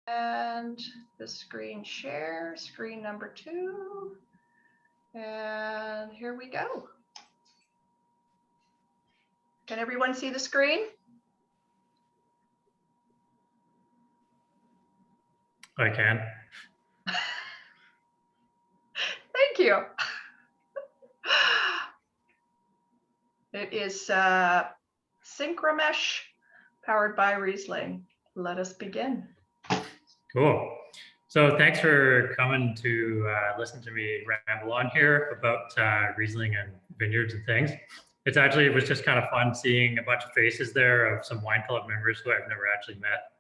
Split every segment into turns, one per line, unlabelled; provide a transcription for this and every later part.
And the screen share, screen number 2. And here we go. Can everyone see the screen?
I can.
Thank you. It is Synchromesh powered by Riesling. Let us begin.
Cool. So thanks for coming to listen to me ramble on here about Riesling and vineyards and things. It was just kind of fun seeing a bunch of faces there of some wine club members who I've never actually met,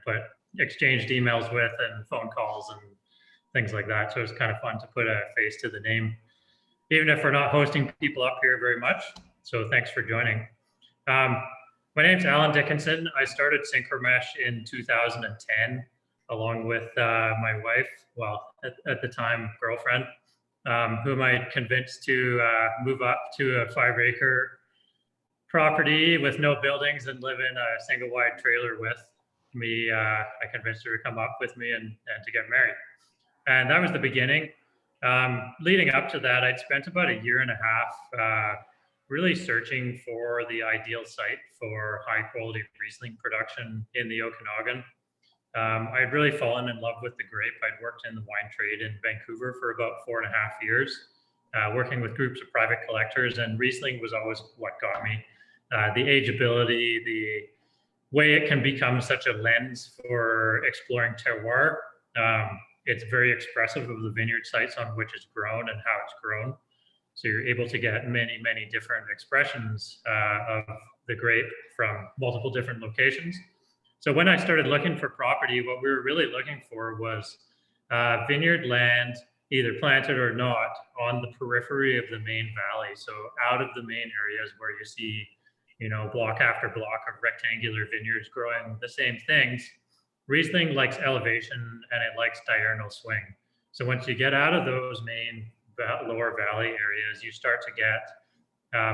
but exchanged emails with and phone calls and things like that. So it was kind of fun to put a face to the name, even if we're not hosting people up here very much. So thanks for joining. My name's Alan Dickinson. I started Synchromesh in 2010, along with my wife, well, at the time, girlfriend, whom I convinced to move up to a 5-acre property with no buildings and live in a single wide trailer with me. I convinced her to come up with me and to get married. And that was the beginning. Leading up to that, I'd spent about a year and a half really searching for the ideal site for high quality Riesling production in the Okanagan. I'd really fallen in love with the grape. I'd worked in the wine trade in Vancouver for about 4.5 years, working with groups of private collectors, and Riesling was always what got me. The ageability, the way it can become such a lens for exploring terroir. It's very expressive of the vineyard sites on which it's grown and how it's grown. So you're able to get many, many different expressions of the grape from multiple different locations. So when I started looking for property, what we were really looking for was vineyard land, either planted or not, on the periphery of the main valley. So out of the main areas where you see, block after block of rectangular vineyards growing the same things. Riesling likes elevation and it likes diurnal swing. So once you get out of those main lower valley areas, you start to get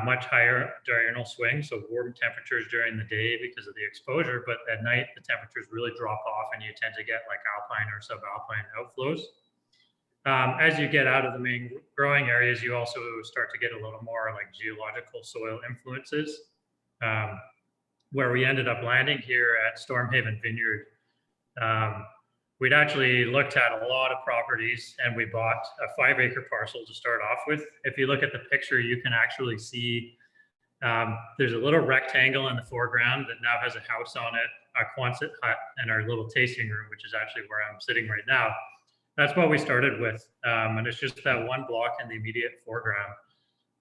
much higher diurnal swing, so warm temperatures during the day because of the exposure, but at night the temperatures really drop off and you tend to get like alpine or subalpine outflows. As you get out of the main growing areas, you also start to get a little more like geological soil influences, where we ended up landing here at Stormhaven Vineyard. We'd actually looked at a lot of properties and we bought a 5-acre parcel to start off with. If you look at the picture, you can actually see there's a little rectangle in the foreground that now has a house on it, a Quonset hut, and our little tasting room, which is actually where I'm sitting right now. That's what we started with. And it's just that one block in the immediate foreground.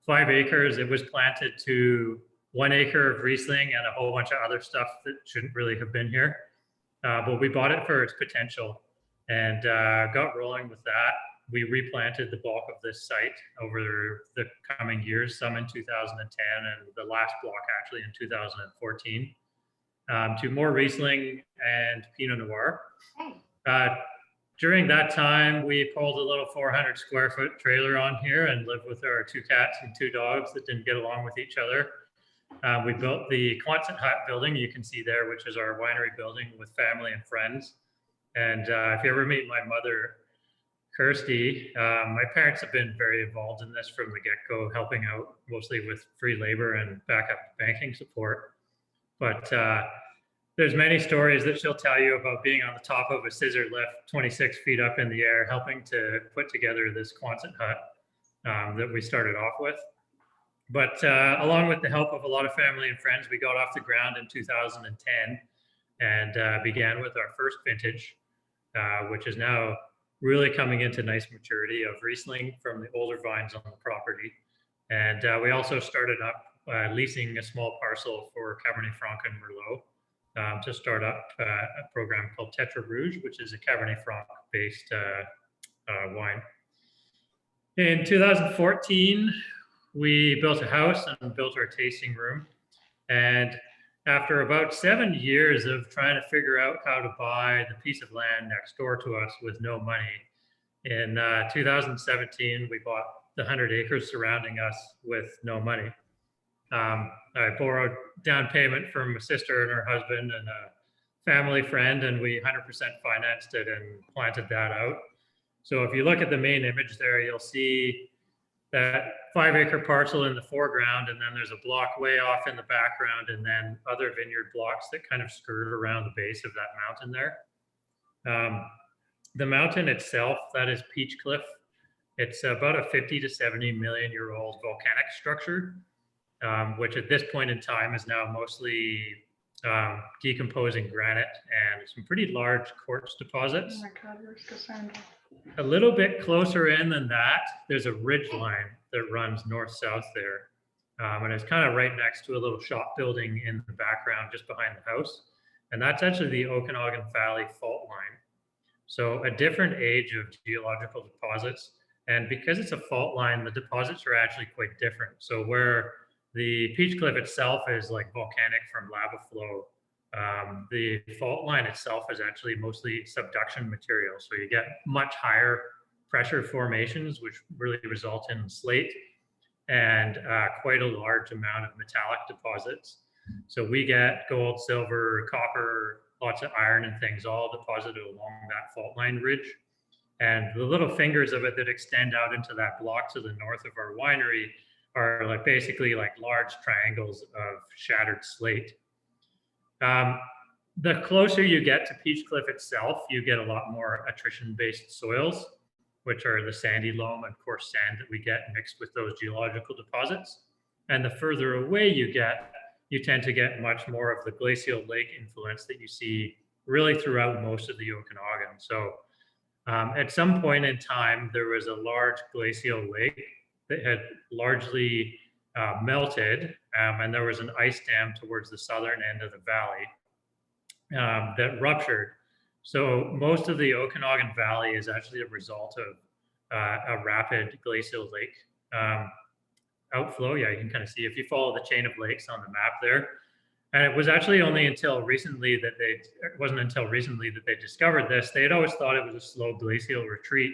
5 acres, it was planted to 1 acre of Riesling and a whole bunch of other stuff that shouldn't really have been here. But we bought it for its potential and got rolling with that. We replanted the bulk of this site over the coming years, some in 2010 and the last block actually in 2014, to more Riesling and Pinot Noir. During that time, we pulled a little 400 square foot trailer on here and lived with our 2 cats and 2 dogs that didn't get along with each other. We built the Quonset hut building you can see there, which is our winery building with family and friends. And if you ever meet my mother, Kirsty, my parents have been very involved in this from the get-go, helping out mostly with free labor and backup banking support. But there's many stories that she'll tell you about being on the top of a scissor lift 26 feet up in the air, helping to put together this Quonset hut that we started off with. But along with the help of a lot of family and friends, we got off the ground in 2010 and began with our first vintage, which is now really coming into nice maturity of Riesling from the older vines on the property. And we also started up leasing a small parcel for Cabernet Franc and Merlot to start up a program called Tetra Rouge, which is a Cabernet Franc based wine. In 2014, we built a house and built our tasting room. And after about 7 years of trying to figure out how to buy the piece of land next door to us with no money, in 2017, we bought the 100 acres surrounding us with no money. I borrowed down payment from a sister and her husband and a family friend, and we 100% financed it and planted that out. So if you look at the main image there, you'll see that 5-acre parcel in the foreground, and then there's a block way off in the background, and then other vineyard blocks that kind of skirt around the base of that mountain there. The mountain itself, that is Peach Cliff. It's about a 50 to 70 million year old volcanic structure, which at this point in time is now mostly decomposing granite and some pretty large quartz deposits.
Oh my God, where's Cassandra?
A little bit closer in than that, there's a ridge line that runs north-south there. And it's kind of right next to a little shop building in the background just behind the house. And that's actually the Okanagan Valley fault line. So a different age of geological deposits. And because it's a fault line, the deposits are actually quite different. So where the Peach Cliff itself is like volcanic from lava flow, the fault line itself is actually mostly subduction material. So you get much higher pressure formations, which really result in slate and quite a large amount of metallic deposits. So we get gold, silver, copper, lots of iron and things all deposited along that fault line ridge. And the little fingers of it that extend out into that block to the north of our winery are like basically like large triangles of shattered slate. The closer you get to Peach Cliff itself, you get a lot more attrition-based soils, which are the sandy loam and coarse sand that we get mixed with those geological deposits. And the further away you get, you tend to get much more of the glacial lake influence that you see really throughout most of the Okanagan. So at some point in time, there was a large glacial lake that had largely melted, and there was an ice dam towards the southern end of the valley that ruptured. So most of the Okanagan Valley is actually a result of a rapid glacial lake outflow. Yeah, you can kind of see if you follow the chain of lakes on the map there. And it was actually only until recently that it wasn't until recently that they discovered this. They had always thought it was a slow glacial retreat,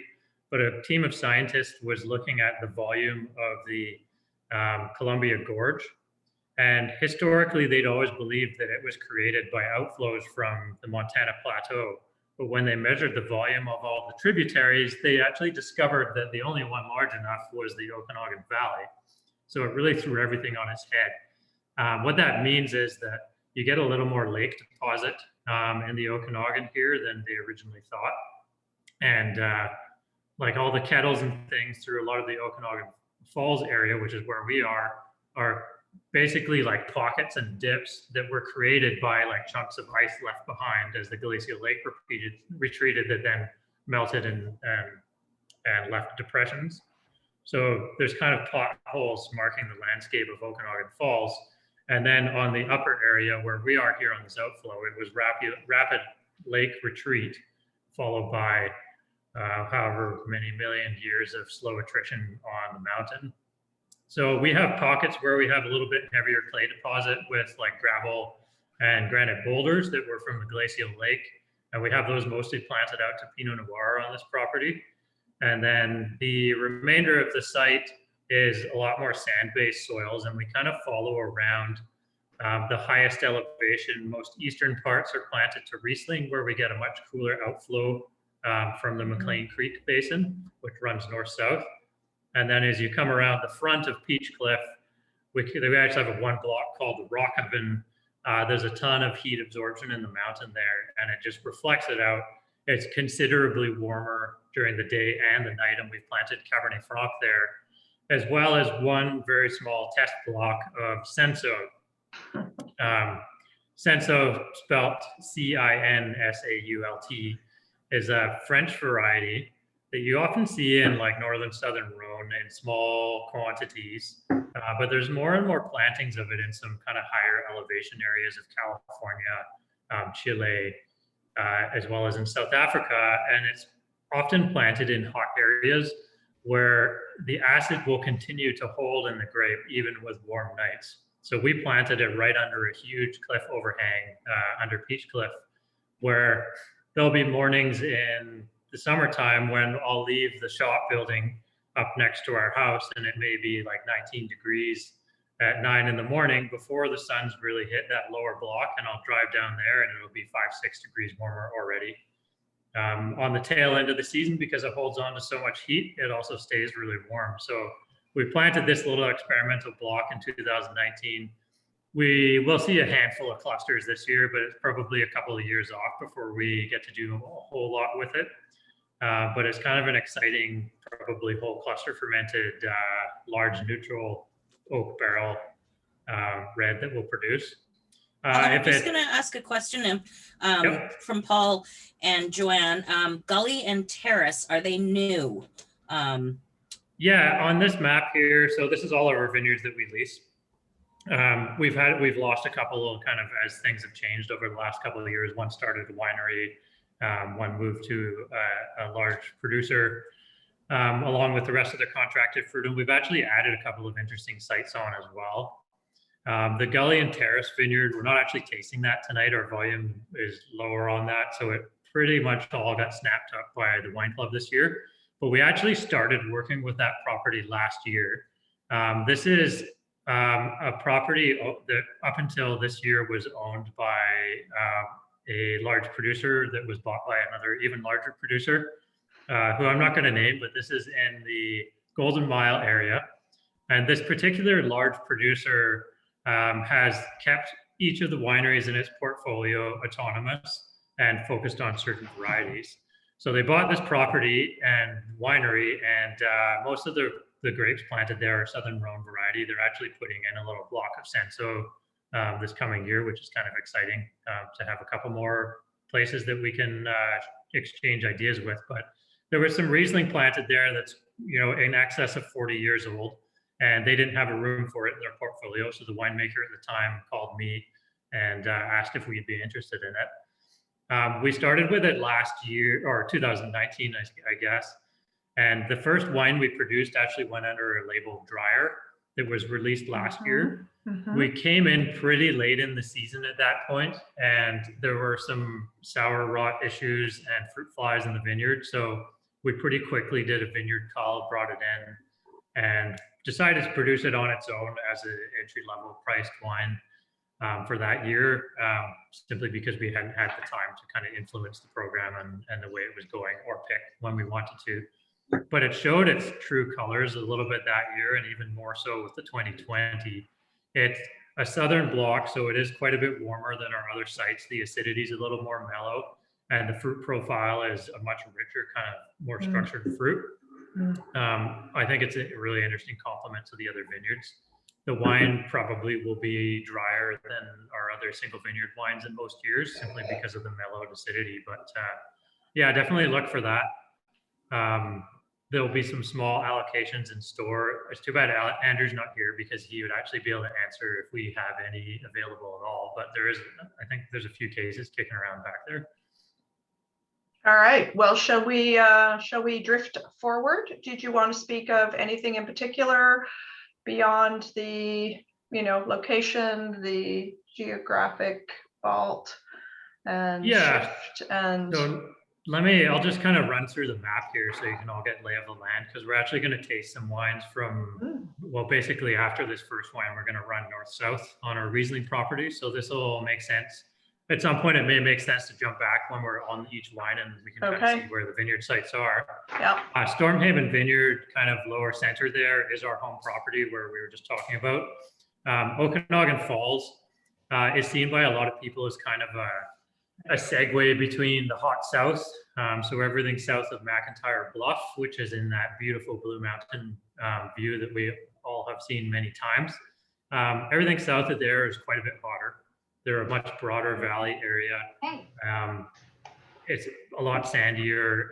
but a team of scientists was looking at the volume of the Columbia Gorge. And historically, they'd always believed that it was created by outflows from the Montana Plateau. But when they measured the volume of all the tributaries, they actually discovered that the only one large enough was the Okanagan Valley. So it really threw everything on its head. What that means is that you get a little more lake deposit in the Okanagan here than they originally thought. And like all the kettles and things through a lot of the Okanagan Falls area, which is where we are basically like pockets and dips that were created by like chunks of ice left behind as the glacial lake retreated that then melted and left depressions. So there's kind of potholes marking the landscape of Okanagan Falls. And then on the upper area where we are here on this outflow, it was rapid lake retreat, followed by however many million years of slow attrition on the mountain. So we have pockets where we have a little bit heavier clay deposit with like gravel and granite boulders that were from the glacial lake. And we have those mostly planted out to Pinot Noir on this property. And then the remainder of the site is a lot more sand-based soils, and we kind of follow around the highest elevation. Most eastern parts are planted to Riesling, where we get a much cooler outflow from the McLean Creek Basin, which runs north-south. And then as you come around the front of Peach Cliff, we actually have one block called the Rock Oven. There's a ton of heat absorption in the mountain there, and it just reflects it out. It's considerably warmer during the day and the night, and we've planted Cabernet Franc there, as well as one very small test block of Cinsault. Cinsault, spelt Cinsault, is a French variety that you often see in like northern southern Rhone in small quantities, but there's more and more plantings of it in some kind of higher elevation areas of California, Chile, as well as in South Africa, and it's often planted in hot areas where the acid will continue to hold in the grape even with warm nights. So we planted it right under a huge cliff overhang under Peach Cliff, where there'll be mornings in the summertime when I'll leave the shop building up next to our house and it may be like 19 degrees at 9 in the morning before the sun's really hit that lower block, and I'll drive down there and it'll be 5-6 degrees warmer already. On the tail end of the season, because it holds on to so much heat, it also stays really warm. So we planted this little experimental block in 2019. We will see a handful of clusters this year, but it's probably a couple of years off before we get to do a whole lot with it. But it's kind of an exciting, probably whole cluster fermented, large neutral oak barrel red that we'll produce.
I'm just going to ask a question
Yep.
from Paul and Joanne. Gully and Terrace, are they new?
Yeah, on this map here, so this is all of our vineyards that we lease. We've lost a couple of kind of as things have changed over the last couple of years. One started a winery, one moved to a large producer, along with the rest of the contracted fruit. And we've actually added a couple of interesting sites on as well. The Gully and Terrace vineyard, we're not actually tasting that tonight. Our volume is lower on that. So it pretty much all got snapped up by the wine club this year. But we actually started working with that property last year. This is a property that up until this year was owned by a large producer that was bought by another even larger producer, who I'm not going to name, but this is in the Golden Mile area. And this particular large producer has kept each of the wineries in its portfolio autonomous and focused on certain varieties. So they bought this property and winery, and most of the grapes planted there are Southern Rhone variety. They're actually putting in a little block of Senso this coming year, which is kind of exciting to have a couple more places that we can exchange ideas with. But there was some Riesling planted there that's, you know, in excess of 40 years old, and they didn't have a room for it in their portfolio. So the winemaker at the time called me and asked if we'd be interested in it. We started with it last year, or 2019, I guess. And the first wine we produced actually went under a label Dryer that was released last year. We came in pretty late in the season at that point, and there were some sour rot issues and fruit flies in the vineyard. So we pretty quickly did a vineyard call, brought it in, and decided to produce it on its own as an entry-level priced wine for that year, simply because we hadn't had the time to kind of influence the program and the way it was going, or pick when we wanted to. But it showed its true colors a little bit that year, and even more so with the 2020. It's a southern block, so it is quite a bit warmer than our other sites. The acidity is a little more mellow, and the fruit profile is a much richer, kind of more structured fruit. I think it's a really interesting complement to the other vineyards. The wine probably will be drier than our other single vineyard wines in most years, simply because of the mellowed acidity. But yeah, definitely look for that. There'll be some small allocations in store. It's too bad Andrew's not here, because he would actually be able to answer if we have any available at all. But there is, I think there's a few cases kicking around back there.
All right. Well, shall we drift forward? Did you want to speak of anything in particular beyond the, you know, location, the geographic vault, and shift and?
So I'll just kind of run through the map here so you can all get lay of the land, because we're actually going to taste some wines from, well, basically after this first wine, we're going to run north-south on our Riesling property. So this will make sense. At some point, it may make sense to jump back when we're on each wine and we can kind of see where the vineyard sites are.
Yeah.
Stormhaven Vineyard, kind of lower center there, is our home property where we were just talking about. Okanagan Falls is seen by a lot of people as kind of a segue between the hot south. So everything south of McIntyre Bluff, which is in that beautiful Blue Mountain view that we all have seen many times. Everything south of there is quite a bit hotter. They're a much broader valley area. It's a lot sandier,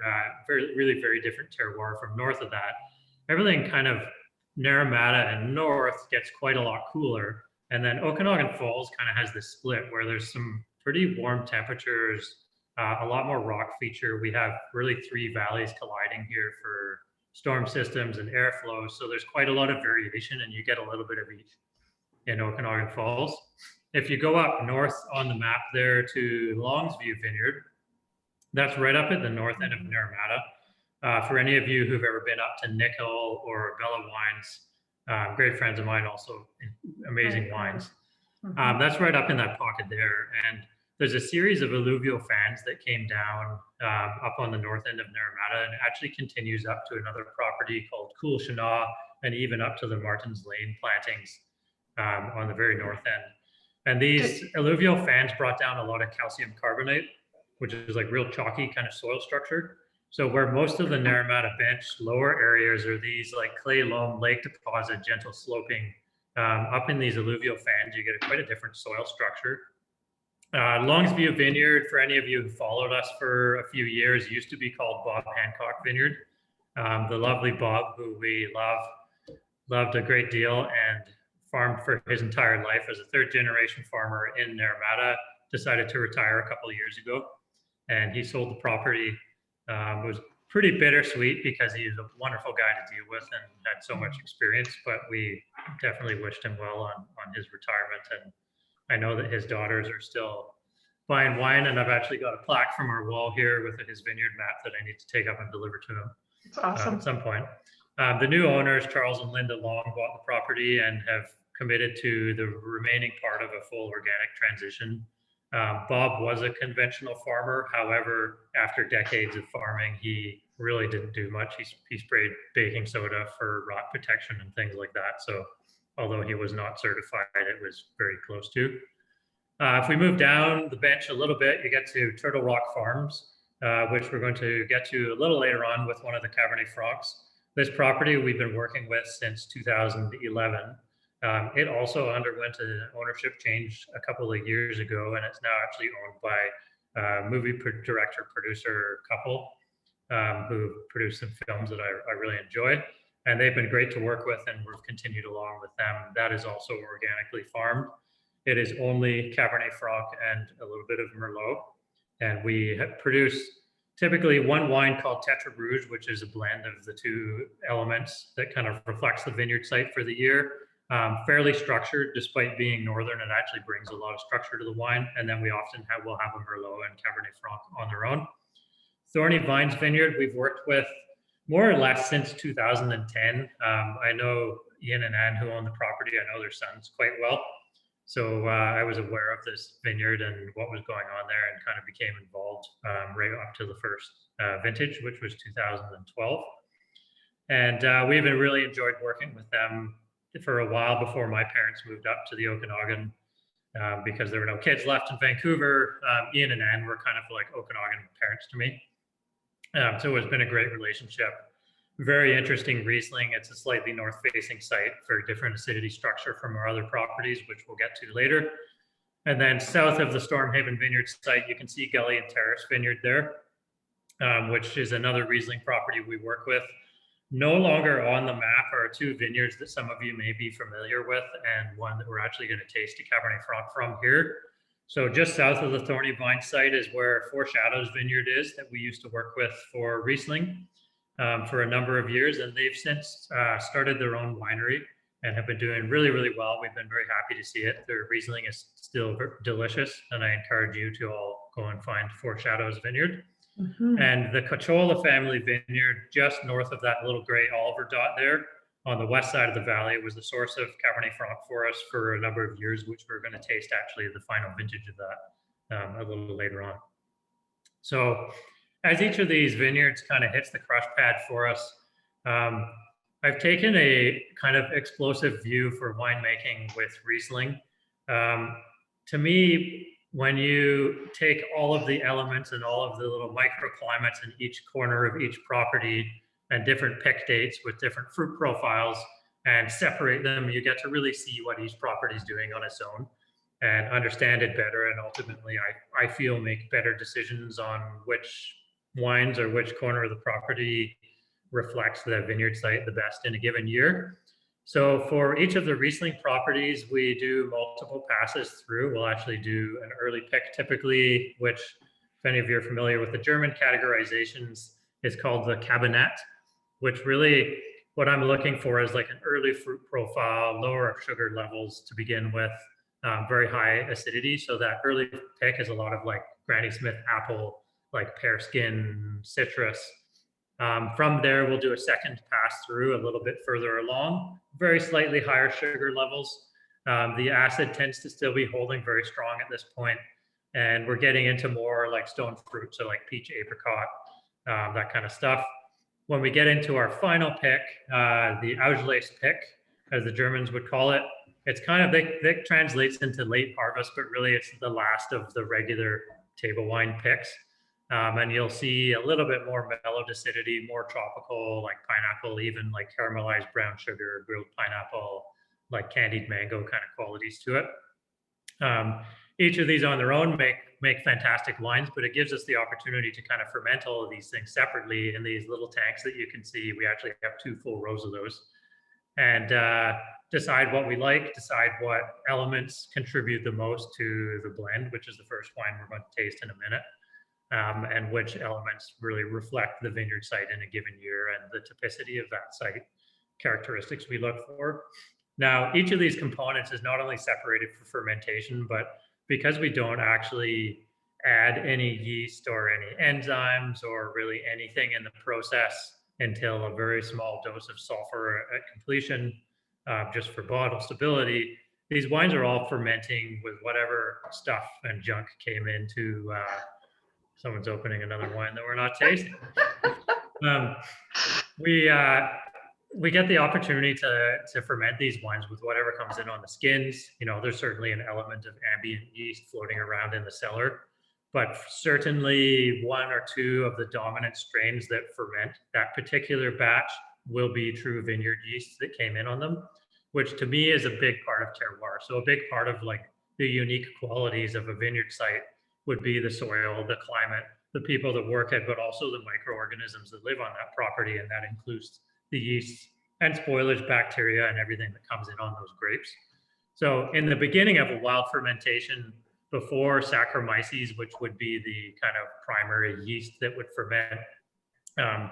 really very different terroir from north of that. Everything kind of Naramata and north gets quite a lot cooler. And then Okanagan Falls kind of has this split where there's some pretty warm temperatures, a lot more rock feature. We have really 3 valleys colliding here for storm systems and airflow. So there's quite a lot of variation, and you get a little bit of each in Okanagan Falls. If you go up north on the map there to Longsview Vineyard, that's right up at the north end of Naramata. For any of you who've ever been up to Nickel or Bella Wines, Great friends of mine, also amazing
Right.
wines.
Mhm.
That's right up in that pocket there. And there's a series of alluvial fans that came down up on the north end of Naramata and actually continues up to another property called Cool Shana and even up to the Martins Lane plantings on the very north end. And these
Did-
alluvial fans brought down a lot of calcium carbonate, which is like real chalky kind of soil structure. So where most of the Naramata bench lower areas are these like clay loam lake deposit, gentle sloping, up in these alluvial fans, you get quite a different soil structure. Longsview Vineyard, for any of you who followed us for a few years, used to be called Bob Hancock Vineyard. The lovely Bob, who we loved a great deal and farmed for his entire life as a third generation farmer in Naramata, decided to retire a couple of years ago. And he sold the property. It was pretty bittersweet because he was a wonderful guy to deal with and had so much experience, but we definitely wished him well on his retirement. And I know that his daughters are still buying wine, and I've actually got a plaque from our wall here with his vineyard map that I need to take up and deliver to him
It's awesome.
at some point. The new owners, Charles and Linda Long, bought the property and have committed to the remaining part of a full organic transition. Bob was a conventional farmer. However, after decades of farming, he really didn't do much. He sprayed baking soda for rot protection and things like that. So although he was not certified, it was very close to. If we move down the bench a little bit, you get to Turtle Rock Farms, which we're going to get to a little later on with one of the Cabernet Francs. This property we've been working with since 2011. It also underwent an ownership change a couple of years ago, and it's now actually owned by a movie director producer couple who produced some films that I really enjoy. And they've been great to work with, and we've continued along with them. That is also organically farmed. It is only Cabernet Franc and a little bit of Merlot. And we produce typically one wine called Tetra Rouge, which is a blend of the two elements that kind of reflects the vineyard site for the year. Fairly structured, despite being northern, it actually brings a lot of structure to the wine. And then we often will have a Merlot and Cabernet Franc on their own. Thorny Vines Vineyard, we've worked with more or less since 2010. I know Ian and Anne, who own the property, I know their sons quite well. So I was aware of this vineyard and what was going on there and kind of became involved right up to the first vintage, which was 2012. And we even really enjoyed working with them for a while before my parents moved up to the Okanagan because there were no kids left in Vancouver. Ian and Anne were kind of like Okanagan parents to me. So it's been a great relationship. Very interesting Riesling. It's a slightly north-facing site for different acidity structure from our other properties, which we'll get to later. And then south of the Stormhaven Vineyard site, you can see Gully and Terrace Vineyard there, which is another Riesling property we work with. No longer on the map are two vineyards that some of you may be familiar with, and one that we're actually going to taste a Cabernet Franc from here. So just south of the Thorny Vine site is where Four Shadows Vineyard is that we used to work with for Riesling for a number of years. And they've since started their own winery and have been doing really, really well. We've been very happy to see it. Their Riesling is still delicious. And I encourage you to all go and find Four Shadows Vineyard.
Mhm.
And the Cochola family vineyard, just north of that little gray Oliver dot there, on the west side of the valley, was the source of Cabernet Franc for us for a number of years, which we're going to taste actually the final vintage of that a little later on. So as each of these vineyards kind of hits the crush pad for us, I've taken a kind of explosive view for winemaking with Riesling. To me, when you take all of the elements and all of the little microclimates in each corner of each property and different pick dates with different fruit profiles and separate them, you get to really see what each property is doing on its own and understand it better. And ultimately, I feel make better decisions on which wines or which corner of the property reflects the vineyard site the best in a given year. So for each of the Riesling properties, we do multiple passes through. We'll actually do an early pick typically, which if any of you are familiar with the German categorizations is called the Kabinett, which really what I'm looking for is like an early fruit profile, lower sugar levels to begin with, very high acidity. So that early pick is a lot of like Granny Smith apple, like pear skin, citrus. From there, we'll do a second pass through a little bit further along, very slightly higher sugar levels. The acid tends to still be holding very strong at this point, and we're getting into more like stone fruit, so like peach, apricot, that kind of stuff. When we get into our final pick, the Auslese pick, as the Germans would call it, it's kind of, that translates into late harvest, but really it's the last of the regular table wine picks. And you'll see a little bit more mellow acidity, more tropical, like pineapple, even like caramelized brown sugar, grilled pineapple, like candied mango kind of qualities to it. Each of these on their own make fantastic wines, but it gives us the opportunity to kind of ferment all of these things separately in these little tanks that you can see. We actually have 2 full rows of those, and decide what we like, decide what elements contribute the most to the blend, which is the first wine we're going to taste in a minute, and which elements really reflect the vineyard site in a given year and the typicity of that site characteristics we look for. Now, each of these components is not only separated for fermentation, but because we don't actually add any yeast or any enzymes or really anything in the process until a very small dose of sulfur at completion, just for bottle stability, these wines are all fermenting with whatever stuff and junk came into, someone's opening another wine that we're not tasting. We get the opportunity to ferment these wines with whatever comes in on the skins. You know, there's certainly an element of ambient yeast floating around in the cellar, but certainly 1 or 2 of the dominant strains that ferment that particular batch will be true vineyard yeasts that came in on them, which to me is a big part of terroir. So a big part of like the unique qualities of a vineyard site would be the soil, the climate, the people that work it, but also the microorganisms that live on that property, and that includes the yeast and spoilage bacteria and everything that comes in on those grapes. So in the beginning of a wild fermentation, before Saccharomyces, which would be the kind of primary yeast that would ferment,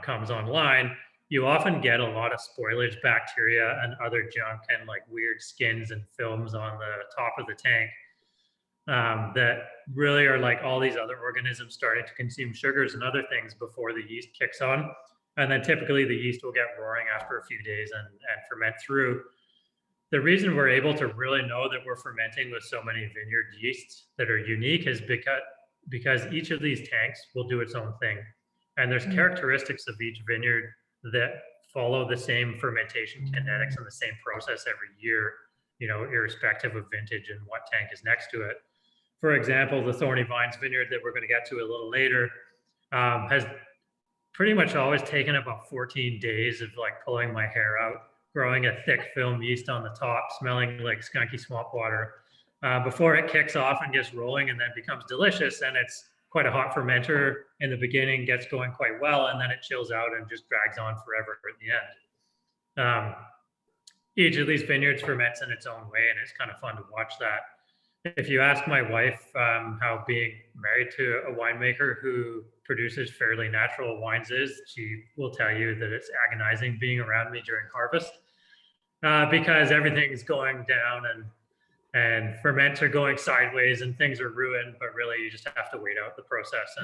comes online, you often get a lot of spoilage bacteria and other junk and like weird skins and films on the top of the tank, that really are like all these other organisms starting to consume sugars and other things before the yeast kicks on. And then typically the yeast will get roaring after a few days and ferment through. The reason we're able to really know that we're fermenting with so many vineyard yeasts that are unique is because each of these tanks will do its own thing. And there's characteristics of each vineyard that follow the same fermentation kinetics and the same process every year, you know, irrespective of vintage and what tank is next to it. For example, the Thorny Vines vineyard that we're going to get to a little later has pretty much always taken about 14 days of like pulling my hair out, growing a thick film yeast on the top, smelling like skunky swamp water, before it kicks off and gets rolling and then becomes delicious. And it's quite a hot fermenter in the beginning, gets going quite well, and then it chills out and just drags on forever at the end. Each of these vineyards ferments in its own way, and it's kind of fun to watch that. If you ask my wife how being married to a winemaker who produces fairly natural wines is, she will tell you that it's agonizing being around me during harvest, because everything's going down and ferments are going sideways and things are ruined, but really you just have to wait out the process.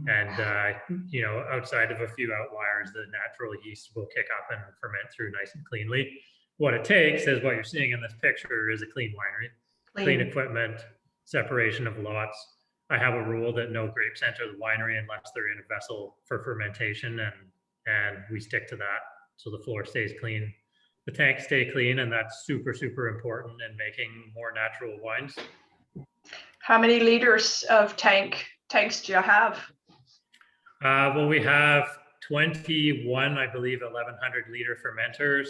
And you know, outside of a few outliers, the natural yeast will kick up and ferment through nice and cleanly. What it takes is what you're seeing in this picture is a clean winery. Clean equipment, separation of lots. I have a rule that no grapes enter the winery unless they're in a vessel for fermentation, and we stick to that. So the floor stays clean, the tanks stay clean, and that's super, super important in making more natural wines.
How many liters of tanks do you have?
Well, we have 21, I believe, 1,100 liter fermenters.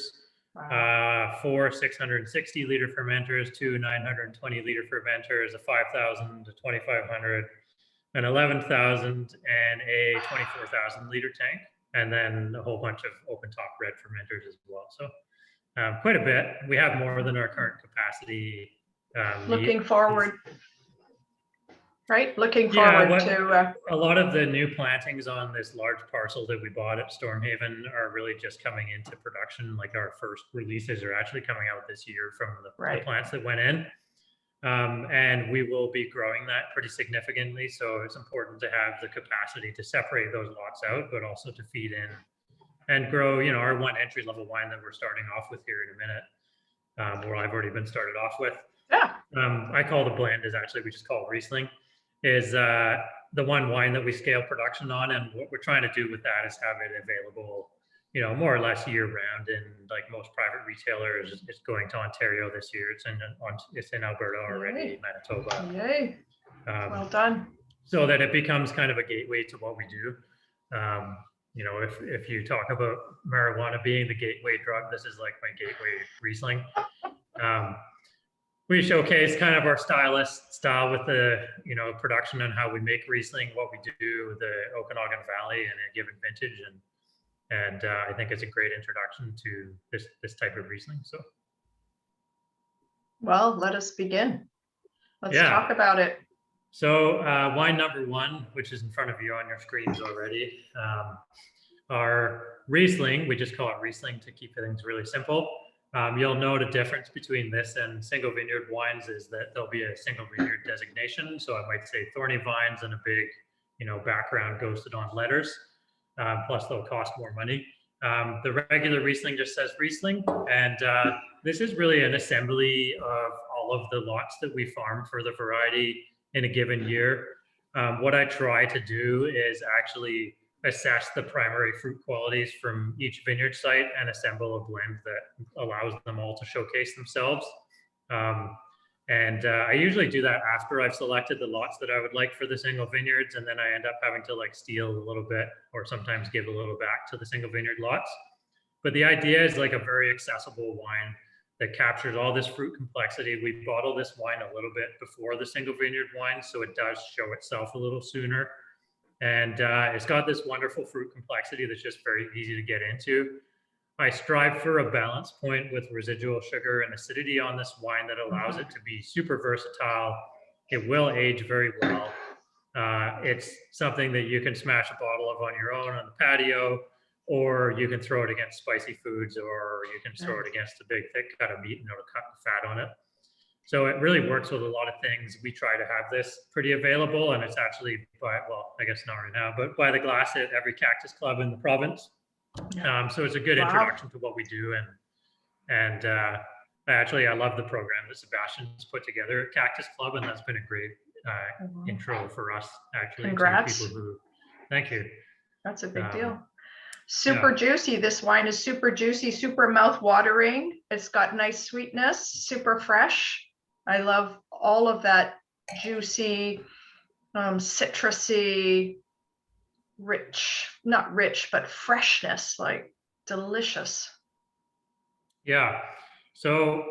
Wow. 4 660 liter fermenters, 2 920 liter fermenters, a 5,000 to 2,500, an 11,000, and a 24,000 liter tank, and then a whole bunch of open top red fermenters as well. So quite a bit. We have more than our current capacity.
Looking forward. Right, looking forward to
a lot of the new plantings on this large parcel that we bought at Stormhaven are really just coming into production. Like our first releases are actually coming out this year from the plants that went in. And we will be growing that pretty significantly. So it's important to have the capacity to separate those lots out, but also to feed in and grow, our one entry level wine that we're starting off with here in a minute, or I've already been started off with.
Yeah.
I call the blend is actually, we just call it Riesling, is the one wine that we scale production on. And what we're trying to do with that is have it available, more or less year round. And like most private retailers, it's going to Ontario this year. It's in Alberta already, Manitoba.
Yay. Well done.
So that it becomes kind of a gateway to what we do. If you talk about marijuana being the gateway drug, this is like my gateway Riesling. We showcase kind of our style with the, production and how we make Riesling, what we do, the Okanagan Valley in a given vintage. And I think it's a great introduction to this type of Riesling. So,
well, let us begin. Let's
Yeah.
talk about it.
So wine number one, which is in front of you on your screens already, our Riesling. We just call it Riesling to keep things really simple. You'll note a difference between this and single vineyard wines is that there'll be a single vineyard designation. So I might say Thorny Vines and a big, background ghosted on letters. Plus they'll cost more money. The regular Riesling just says Riesling. And this is really an assembly of all of the lots that we farm for the variety in a given year. What I try to do is actually assess the primary fruit qualities from each vineyard site and assemble a blend that allows them all to showcase themselves. I usually do that after I've selected the lots that I would like for the single vineyards, and then I end up having to steal a little bit or sometimes give a little back to the single vineyard lots. But the idea is like a very accessible wine that captures all this fruit complexity. We bottle this wine a little bit before the single vineyard wine, so it does show itself a little sooner. And it's got this wonderful fruit complexity that's just very easy to get into. I strive for a balance point with residual sugar and acidity on this wine that allows it to be super versatile. It will age very well. It's something that you can smash a bottle of on your own on the patio, or you can throw it against spicy foods, or you can throw it against a big thick cut of meat and it'll cut the fat on it. So it really works with a lot of things. We try to have this pretty available, and it's actually I guess not right now, but by the glass at every Cactus Club in the province. So it's a good introduction to what we do. And I love the program that Sebastian's put together at Cactus Club, and that's been a great intro for us actually.
Congrats.
To people thank you.
That's a big deal. Super juicy. This wine is super juicy, super mouth watering. It's got nice sweetness, super fresh. I love all of that juicy, citrusy, not rich, but freshness, like delicious.
Yeah. So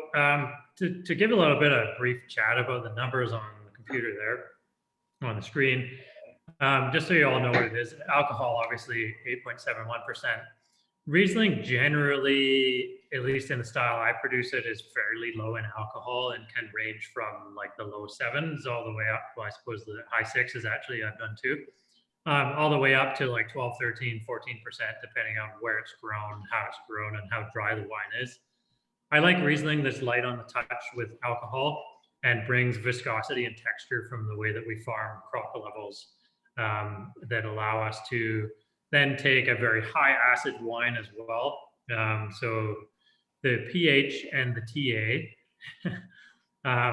to give a little bit of brief chat about the numbers on the computer there on the screen, just so you all know what it is. Alcohol, obviously 8.71%. Riesling generally, at least in the style I produce it, is fairly low in alcohol and can range from the low 7s all the way up. Well, I suppose the high 6s actually I've done too. All the way up to 12, 13, 14%, depending on where it's grown, how it's grown, and how dry the wine is. I like Riesling that's light on the touch with alcohol and brings viscosity and texture from the way that we farm crop levels that allow us to then take a very high acid wine as well. So the pH and the TA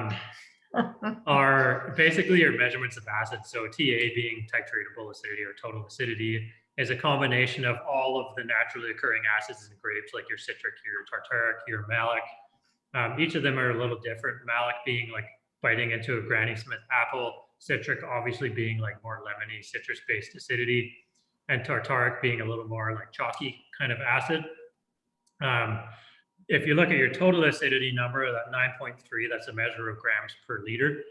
are basically your measurements of acid. So TA being titratable acidity or total acidity is a combination of all of the naturally occurring acids in grapes, like your citric, your tartaric, your malic. Each of them are a little different. Malic being biting into a Granny Smith apple, citric obviously being more lemony citrus-based acidity, and tartaric being a little more chalky kind of acid. If you look at your total acidity number, that 9.3, that's a measure of grams per liter.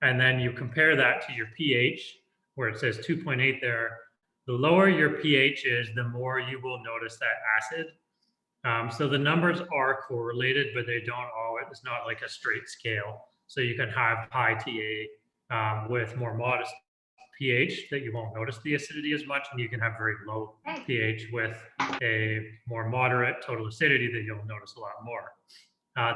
And then you compare that to your pH, where it says 2.8 there. The lower your pH is, the more you will notice that acid. So the numbers are correlated, but they don't always, it's not like a straight scale. So you can have high TA with more modest pH that you won't notice the acidity as much, and you can have very low pH with a more moderate total acidity that you'll notice a lot more.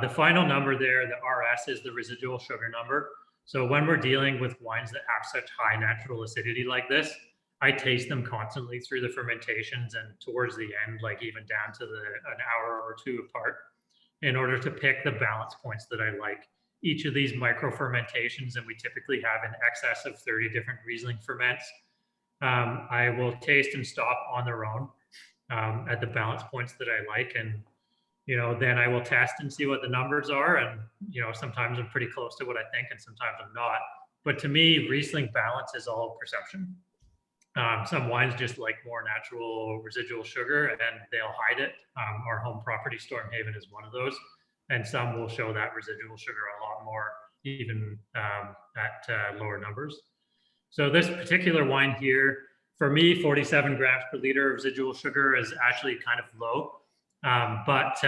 The final number there, the RS, is the residual sugar number. So when we're dealing with wines that have such high natural acidity like this, I taste them constantly through the fermentations and towards the end, like even down to an hour or two apart, in order to pick the balance points that I like. Each of these micro fermentations, and we typically have in excess of 30 different Riesling ferments, I will taste and stop on their own at the balance points that I like. And, then I will test and see what the numbers are. And, sometimes I'm pretty close to what I think and sometimes I'm not. But to me, Riesling balance is all perception. Some wines just like more natural residual sugar and they'll hide it. Our home property, Stormhaven, is one of those. And some will show that residual sugar a lot more, even at lower numbers. So this particular wine here, for me, 47 grams per liter of residual sugar is actually kind of low, but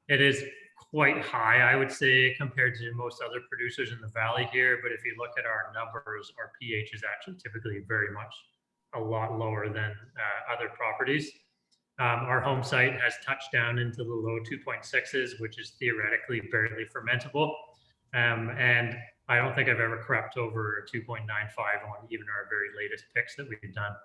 it is quite high, I would say, compared to most other producers in the valley here. But if you look at our numbers, our pH is actually typically very much a lot lower than other properties. Our home site has touched down into the low 2.6s, which is theoretically barely fermentable. And I don't think I've ever crept over a 2.95 on even our very latest picks that we've done.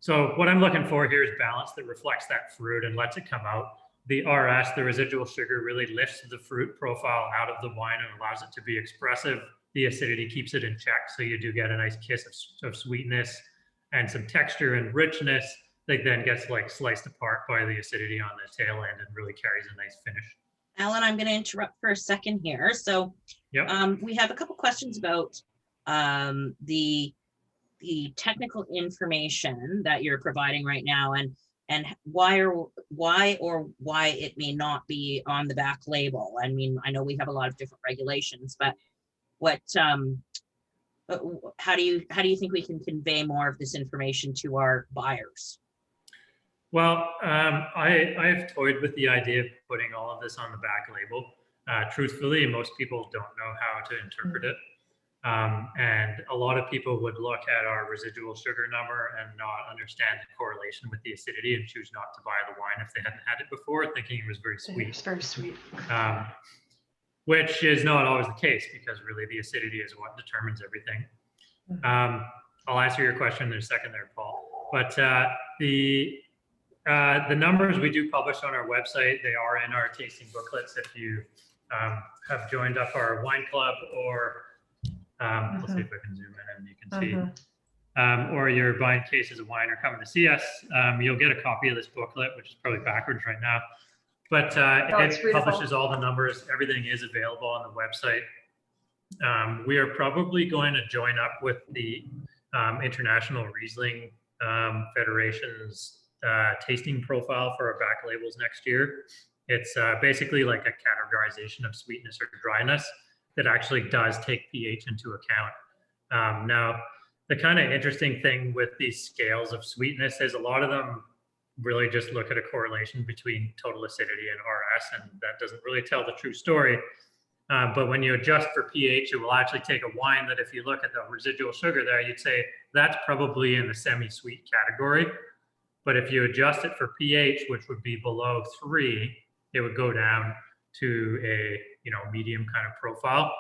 So what I'm looking for here is balance that reflects that fruit and lets it come out. The RS, the residual sugar, really lifts the fruit profile out of the wine and allows it to be expressive. The acidity keeps it in check, so you do get a nice kiss of sweetness and some texture and richness that then gets like sliced apart by the acidity on the tail end and really carries a nice finish.
Alan, I'm going to interrupt for a second here. So
Yep.
we have a couple questions about the technical information that you're providing right now, and why it may not be on the back label. I mean, I know we have a lot of different regulations, but what how do you think we can convey more of this information to our buyers?
Well, I've toyed with the idea of putting all of this on the back label. Truthfully, most people don't know how to interpret it. And a lot of people would look at our residual sugar number and not understand the correlation with the acidity and choose not to buy the wine if they hadn't had it before, thinking it was very sweet.
It's very sweet.
Which is not always the case, because really the acidity is what determines everything. I'll answer your question in a second there, Paul. But the numbers we do publish on our website, they are in our tasting booklets. If you have joined up our wine club, or let's see if I can zoom in and you can see, or you're buying cases of wine or coming to see us, you'll get a copy of this booklet, which is probably backwards right now. But it publishes all the numbers. Everything is available on the website. We are probably going to join up with the International Riesling Federation's tasting profile for our back labels next year. It's basically like a categorization of sweetness or dryness that actually does take pH into account. Now, the kind of interesting thing with these scales of sweetness is a lot of them really just look at a correlation between total acidity and RS, and that doesn't really tell the true story. But when you adjust for pH, it will actually take a wine that if you look at the residual sugar there, you'd say that's probably in the semi-sweet category. But if you adjust it for pH, which would be below 3, it would go down to a medium kind of profile.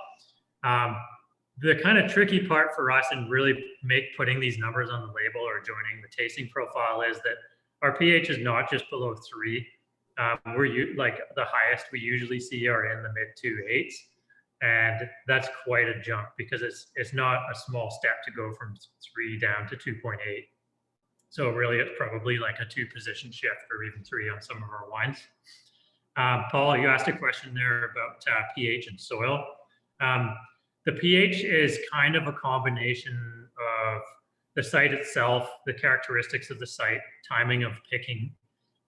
The kind of tricky part for us in really putting these numbers on the label or joining the tasting profile is that our pH is not just below 3. We're like the highest we usually see are in the mid 2.8s, and that's quite a jump because it's not a small step to go from 3 down to 2.8. So really, it's probably like a 2-position shift or even 3 on some of our wines. Paul, you asked a question there about pH and soil. The pH is kind of a combination of the site itself, the characteristics of the site, timing of picking,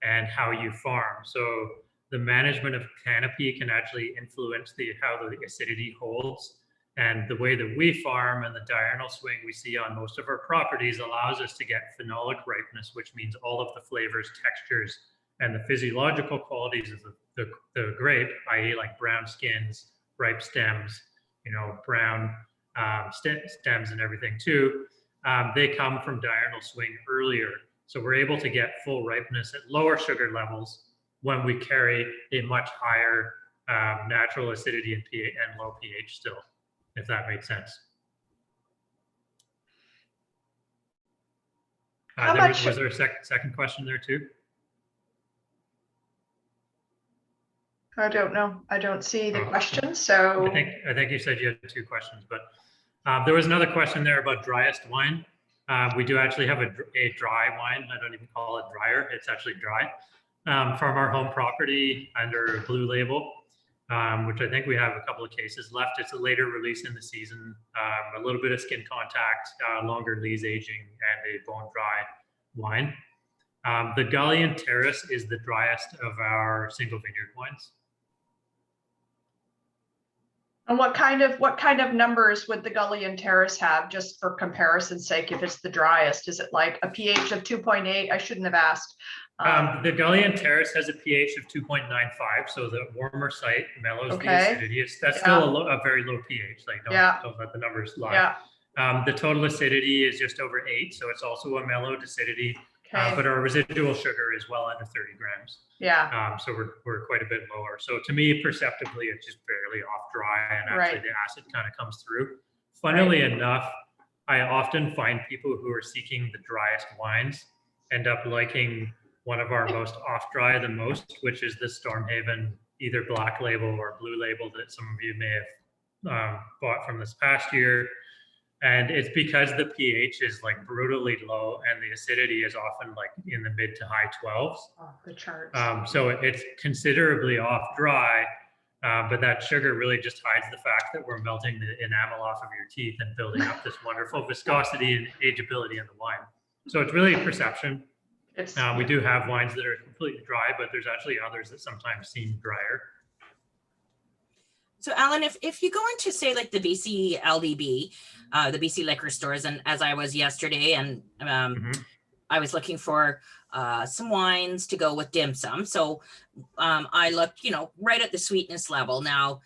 and how you farm. So the management of canopy can actually influence how the acidity holds. And the way that we farm and the diurnal swing we see on most of our properties allows us to get phenolic ripeness, which means all of the flavors, textures, and the physiological qualities of the grape, i.e. like brown skins, ripe stems, brown stems and everything too, they come from diurnal swing earlier. So we're able to get full ripeness at lower sugar levels when we carry a much higher natural acidity and pH and low pH still, if that makes sense.
How
Was
much-
there a second question there too?
I don't know. I don't see the
Oh.
question, so.
I think you said you had 2 questions, but there was another question there about driest wine. We do actually have a dry wine. I don't even call it drier. It's actually dry from our home property under Blue Label, which I think we have a couple of cases left. It's a later release in the season, a little bit of skin contact, longer lees aging, and a bone dry wine. The Gully Terrace is the driest of our single vineyard wines.
And what kind of numbers would the Gully and Terrace have, just for comparison's sake, if it's the driest? Is it like a pH of 2.8? I shouldn't have asked.
The Gully Terrace has a pH of 2.95, so the warmer site mellows the
Okay.
acidity. That's still a very low pH. Like don't let the numbers lie.
Yeah,
The total acidity is just over 8, so it's also a mellowed acidity.
okay,
But our residual sugar is well under 30 grams.
yeah,
So we're quite a bit lower. So to me, perceptibly, it's just barely off dry, and actually
Right.
the acid kind of comes through. Funnily enough, I often find people who are seeking the driest wines end up liking one of our most off dry the most, which is the Stormhaven, either Black Label or Blue Label that some of you may have bought from this past year. And it's because the pH is like brutally low and the acidity is often like in the mid to high 12s.
oh, the charts.
So it's considerably off dry, but that sugar really just hides the fact that we're melting the enamel off of your teeth and building up this wonderful viscosity and ageability in the wine. So it's really a perception.
It's,
We do have wines that are completely dry, but there's actually others that sometimes seem drier.
So Alan, if you go into, say, like the BC LDB, the BC liquor stores, and as I was yesterday, and I was looking for some wines to go with dim sum. So I looked, right at the sweetness level. Now,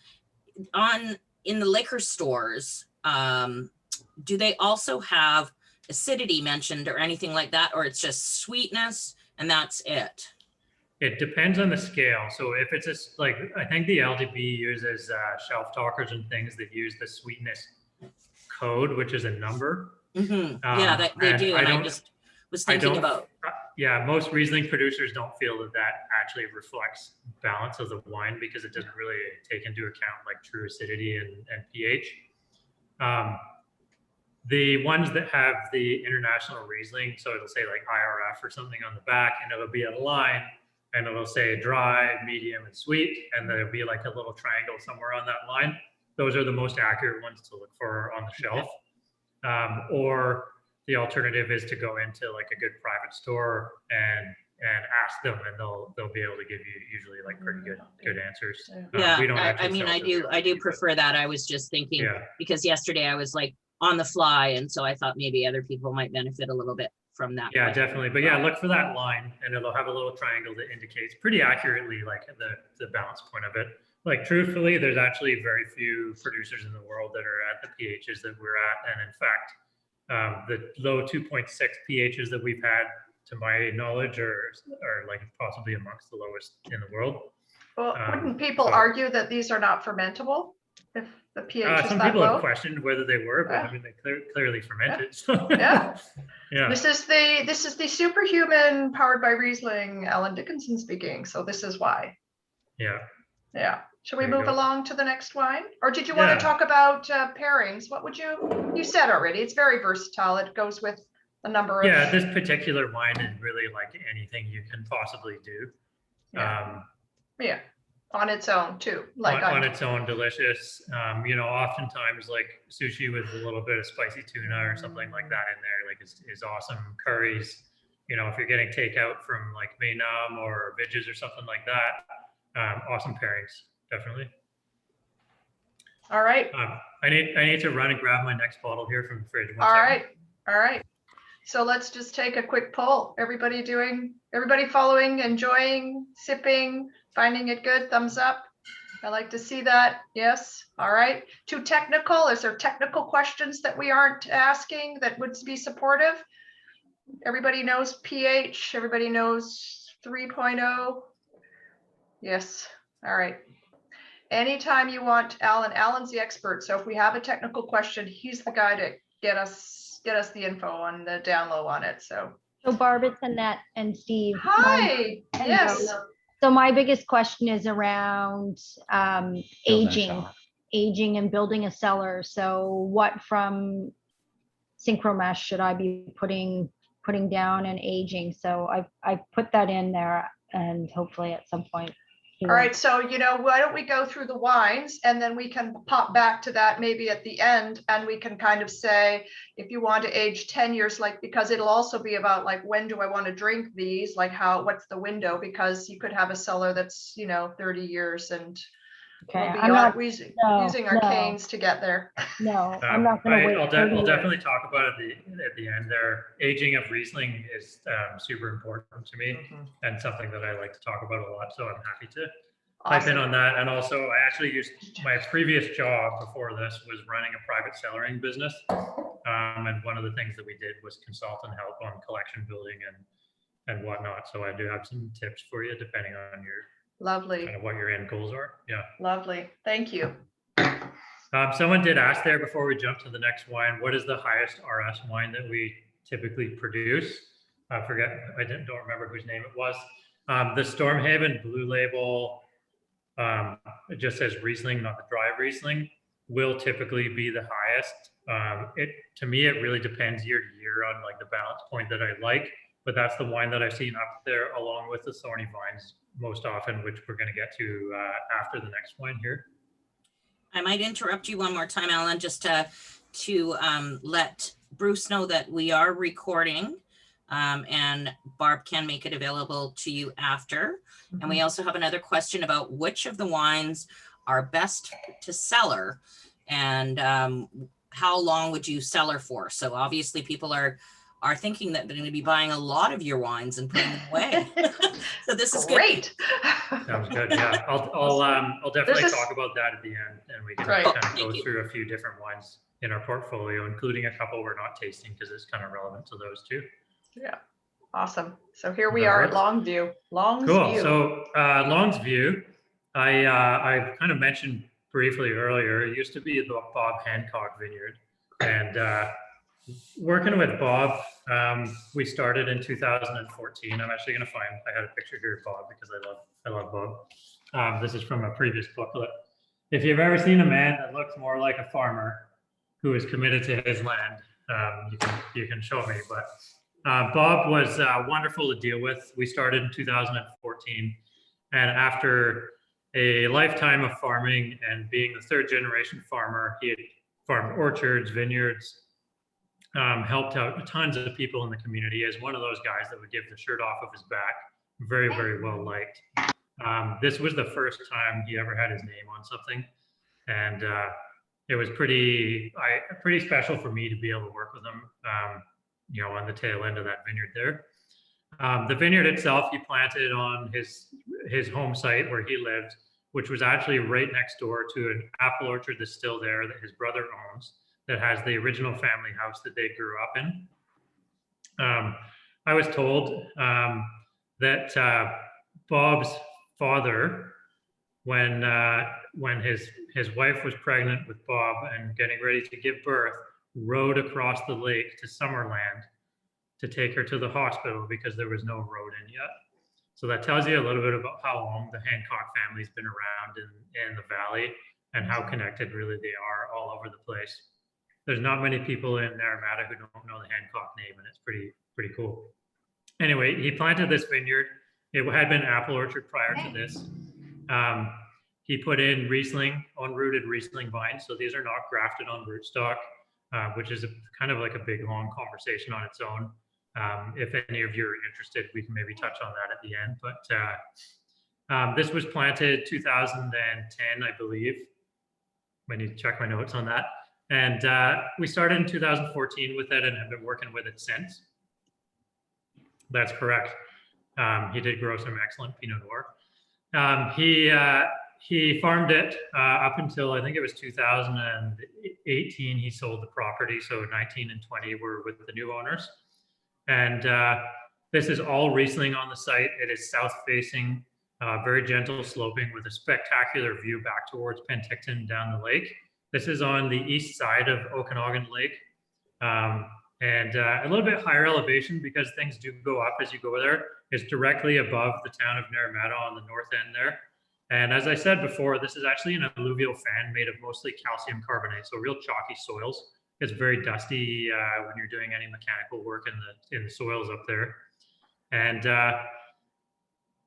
in the liquor stores, do they also have acidity mentioned or anything like that, or it's just sweetness and that's it?
It depends on the scale. So if it's I think the LDB uses shelf talkers and things that use the sweetness code, which is a number.
Yeah, they do. And I just was thinking about.
Yeah, most Riesling producers don't feel that actually reflects balance of the wine because it doesn't really take into account like true acidity and pH. The ones that have the international Riesling, so it'll say like IRF or something on the back, and it'll be a line. And it'll say dry, medium, and sweet, and there'll be like a little triangle somewhere on that line. Those are the most accurate ones to look for on the shelf. Or the alternative is to go into like a good private store and ask them, and they'll be able to give you usually like pretty good answers.
Yeah,
we don't
I mean, I do prefer that. I was just thinking because yesterday I was like on the fly, and so I thought maybe other people might benefit a little bit from that.
Yeah, definitely. But yeah, look for that line, and it'll have a little triangle that indicates pretty accurately like the balance point of it. Like truthfully, there's actually very few producers in the world that are at the pHs that we're at, and in fact, the low 2.6 pHs that we've had, to my knowledge, are like possibly amongst the lowest in the world.
well, wouldn't people argue that these are not fermentable if the pH is
some
that
people
low?
have questioned whether they were, but I mean, they clearly fermented. So.
Yeah.
Yeah.
This is the superhuman powered by Riesling, Alan Dickinson speaking. So this is why.
Yeah.
Yeah. Should we
There you
move
go.
along to the next wine? Or did you want to talk about pairings? What would you said already, it's very versatile. It goes with a number of.
Yeah, this particular wine is really like anything you can possibly do.
Yeah. On its own too. Like
on its own, delicious. Oftentimes like sushi with a little bit of spicy tuna or something like that in there, like is awesome. Curries, if you're getting takeout from like Maynam or Vidges or something like that, awesome pairings, definitely.
All right.
I need to run and grab my next bottle here from the fridge.
All right. So let's just take a quick poll. Everybody following, enjoying, sipping, finding it good? Thumbs up. I like to see that. Yes. All right. Too technical? Is there technical questions that we aren't asking that would be supportive? Everybody knows pH. Everybody knows 3.0. Yes. All right. Anytime you want Alan, Alan's the expert. So if we have a technical question, he's the guy to get us the info on the down low on it. So
So Barb, it's Annette and Steve.
hi.
Hello.
Yes.
So my biggest question is around
Building a
aging,
cellar.
aging and building a cellar. So what from Synchromesh should I be putting down and aging? So I put that in there, and hopefully at some point. he
All
will.
right, so why don't we go through the wines and then we can pop back to that maybe at the end, and we can kind of say, if you want to age 10 years, like, because it'll also be about like, when do I want to drink these? Like what's the window? Because you could have a cellar that's, 30 years and
Okay,
we'll be
I'm not,
using
no,
our
no.
canes to get there.
no, I'm not gonna wait
I'll
30
I'll
years.
definitely talk about it at the end there. Aging of Riesling is super important to me and something that I like to talk about a lot. So I'm happy to pipe in
Awesome.
on that. And also, I actually used my previous job before this was running a private cellaring business. And one of the things that we did was consult and help on collection building and whatnot. So I do have some tips for you depending on your
Lovely,
kind of what your end goals are. Yeah.
lovely. Thank you.
Someone did ask there before we jump to the next wine, what is the highest RS wine that we typically produce? I don't remember whose name it was. The Stormhaven Blue Label, it just says Riesling, not the dry Riesling, will typically be the highest. To me, it really depends year to year on like the balance point that I like, but that's the wine that I've seen up there along with the Thorny Vines most often, which we're going to get to after the next wine here.
I might interrupt you one more time, Alan, just to let Bruce know that we are recording, and Barb can make it available to you after. And we also have another question about which of the wines are best to cellar, and how long would you cellar for? So obviously people are thinking that they're going to be buying a lot of your wines and putting them away. So this is good.
Great.
Sounds good. Yeah, I'll definitely
This is-
talk about that at the end, and we can
Right.
kind of
Thank
go
you.
through a few different wines in our portfolio, including a couple we're not tasting because it's kind of relevant to those too.
Yeah, awesome. So here we
That
are at
works.
Longview.
Cool.
View.
So Long's View, I kind of mentioned briefly earlier. It used to be the Bob Hancock Vineyard, and working with Bob, we started in 2014. I'm actually going to find. I had a picture here of Bob because I love Bob. This is from a previous booklet. If you've ever seen a man that looks more like a farmer who is committed to his land, you can show me. But Bob was wonderful to deal with. We started in 2014, and after a lifetime of farming and being the third generation farmer, he had farmed orchards, vineyards, helped out tons of people in the community as one of those guys that would give the shirt off of his back. Very, very well liked. This was the first time he ever had his name on something, and it was pretty special for me to be able to work with him. On the tail end of that vineyard there. The vineyard itself, he planted on his home site where he lived, which was actually right next door to an apple orchard that's still there that his brother owns, that has the original family house that they grew up in. I was told that Bob's father, when his wife was pregnant with Bob and getting ready to give birth, rode across the lake to Summerland to take her to the hospital because there was no road in yet. So that tells you a little bit about how long the Hancock family's been around in the valley and how connected really they are all over the place. There's not many people in Naramata who don't know the Hancock name, and it's pretty cool. Anyway, he planted this vineyard. It had been apple orchard prior to this. He put in Riesling, unrooted Riesling vines. So these are not grafted on rootstock, which is kind of like a big, long conversation on its own. If any of you are interested, we can maybe touch on that at the end. But this was planted 2010, I believe. I need to check my notes on that. And we started in 2014 with it and have been working with it since. That's correct. He did grow some excellent Pinot Noir. He farmed it up until, I think it was 2018, he sold the property. So 19 and 20 were with the new owners. And this is all Riesling on the site. It is south facing. very gentle sloping with a spectacular view back towards Penticton down the lake. This is on the east side of Okanagan Lake. And a little bit higher elevation because things do go up as you go there. It's directly above the town of Naramata on the north end there. And as I said before, this is actually an alluvial fan made of mostly calcium carbonate, so real chalky soils. It's very dusty when you're doing any mechanical work in the soils up there. And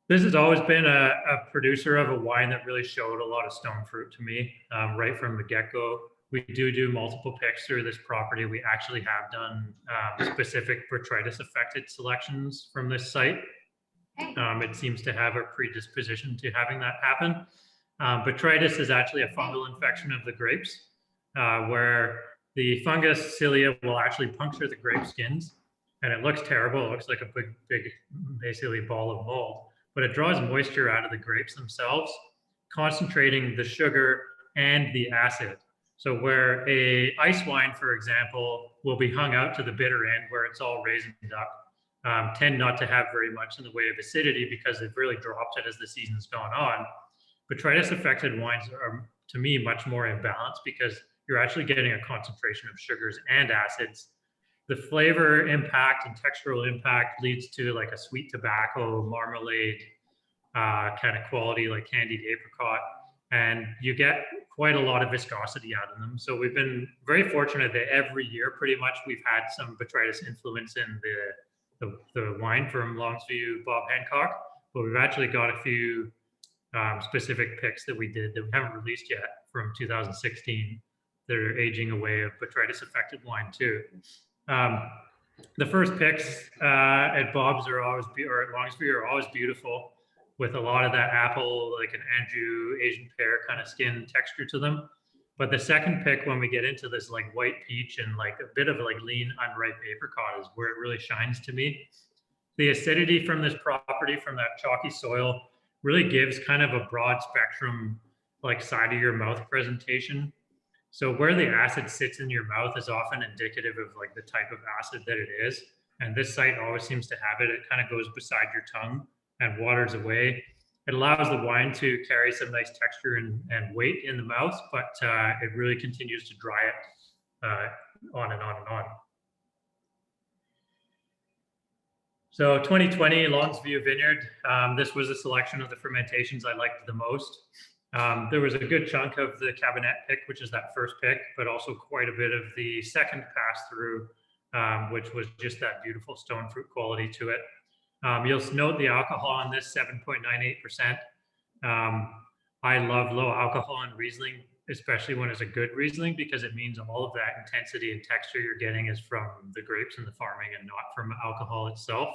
this has always been a producer of a wine that really showed a lot of stone fruit to me right from the get-go. We do multiple picks through this property. We actually have done specific botrytis affected selections from this site. It seems to have a predisposition to having that happen. Botrytis is actually a fungal infection of the grapes where the fungus cilia will actually puncture the grape skins, and it looks terrible. It looks like a big basically ball of mold, but it draws moisture out of the grapes themselves, concentrating the sugar and the acid. So where a ice wine, for example, will be hung out to the bitter end where it's all raisined up, tend not to have very much in the way of acidity because they've really dropped it as the season's gone on. Botrytis affected wines are, to me, much more imbalanced because you're actually getting a concentration of sugars and acids. The flavor impact and textural impact leads to like a sweet tobacco, marmalade kind of quality, like candied apricot, and you get quite a lot of viscosity out of them. So we've been very fortunate that every year, pretty much, we've had some botrytis influence in the wine from Longsview Bob Hancock, but we've actually got a few specific picks that we did that we haven't released yet from 2016 that are aging away of botrytis affected wine too. The first picks at Bob's are always, or at Longsview are always beautiful with a lot of that apple, like an Anjou Asian pear kind of skin texture to them. But the second pick, when we get into this like white peach and like a bit of like lean unripe apricot, is where it really shines to me. The acidity from this property, from that chalky soil, really gives kind of a broad spectrum, like side of your mouth presentation. So where the acid sits in your mouth is often indicative of like the type of acid that it is. And this site always seems to have it. It kind of goes beside your tongue and waters away. It allows the wine to carry some nice texture and weight in the mouth, but it really continues to dry it on and on and on. So 2020 Longsview Vineyard, this was a selection of the fermentations I liked the most. There was a good chunk of the Cabernet pick, which is that first pick, but also quite a bit of the second pass through, which was just that beautiful stone fruit quality to it. You'll note the alcohol on this, 7.98%. I love low alcohol in Riesling, especially when it's a good Riesling, because it means all of that intensity and texture you're getting is from the grapes and the farming and not from alcohol itself.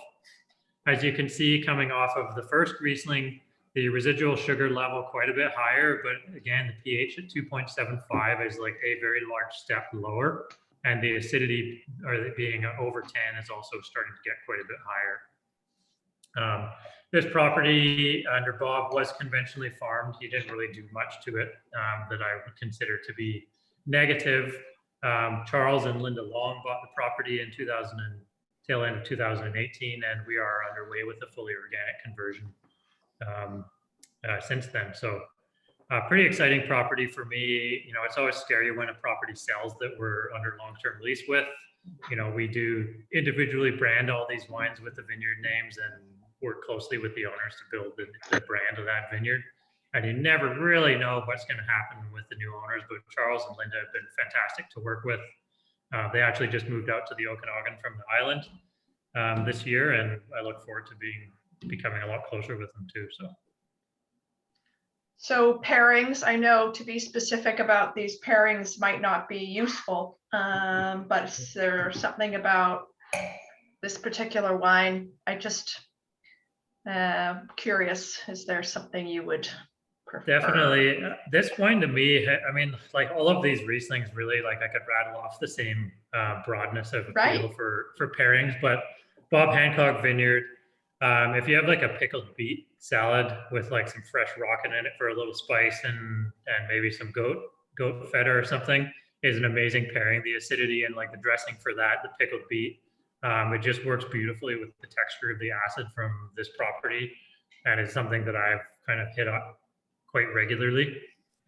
As you can see, coming off of the first Riesling, the residual sugar level quite a bit higher, but again, the pH at 2.75 is like a very large step lower, and the acidity, or being over 10, is also starting to get quite a bit higher. This property under Bob was conventionally farmed. He didn't really do much to it that I would consider to be negative. Charles and Linda Long bought the property in tail end of 2018, and we are underway with the fully organic conversion since then. So pretty exciting property for me. You know, it's always scary when a property sells that we're under long-term lease with. You know, we do individually brand all these wines with the vineyard names and work closely with the owners to build the brand of that vineyard. And you never really know what's going to happen with the new owners, but Charles and Linda have been fantastic to work with. They actually just moved out to the Okanagan from the island this year, and I look forward to becoming a lot closer with them too.
So pairings, I know to be specific about these pairings might not be useful, but is there something about this particular wine? I just curious, is there something you would prefer?
Definitely. This wine to me, I mean, like all of these Rieslings really, like I could rattle off the same broadness of appeal for pairings, but Bob Hancock Vineyard, if you have like a pickled beet salad with like some fresh rocket in it for a little spice and maybe some goat feta or something, is an amazing pairing. The acidity and like the dressing for that, the pickled beet, it just works beautifully with the texture of the acid from this property. and it's something that I've kind of hit up quite regularly.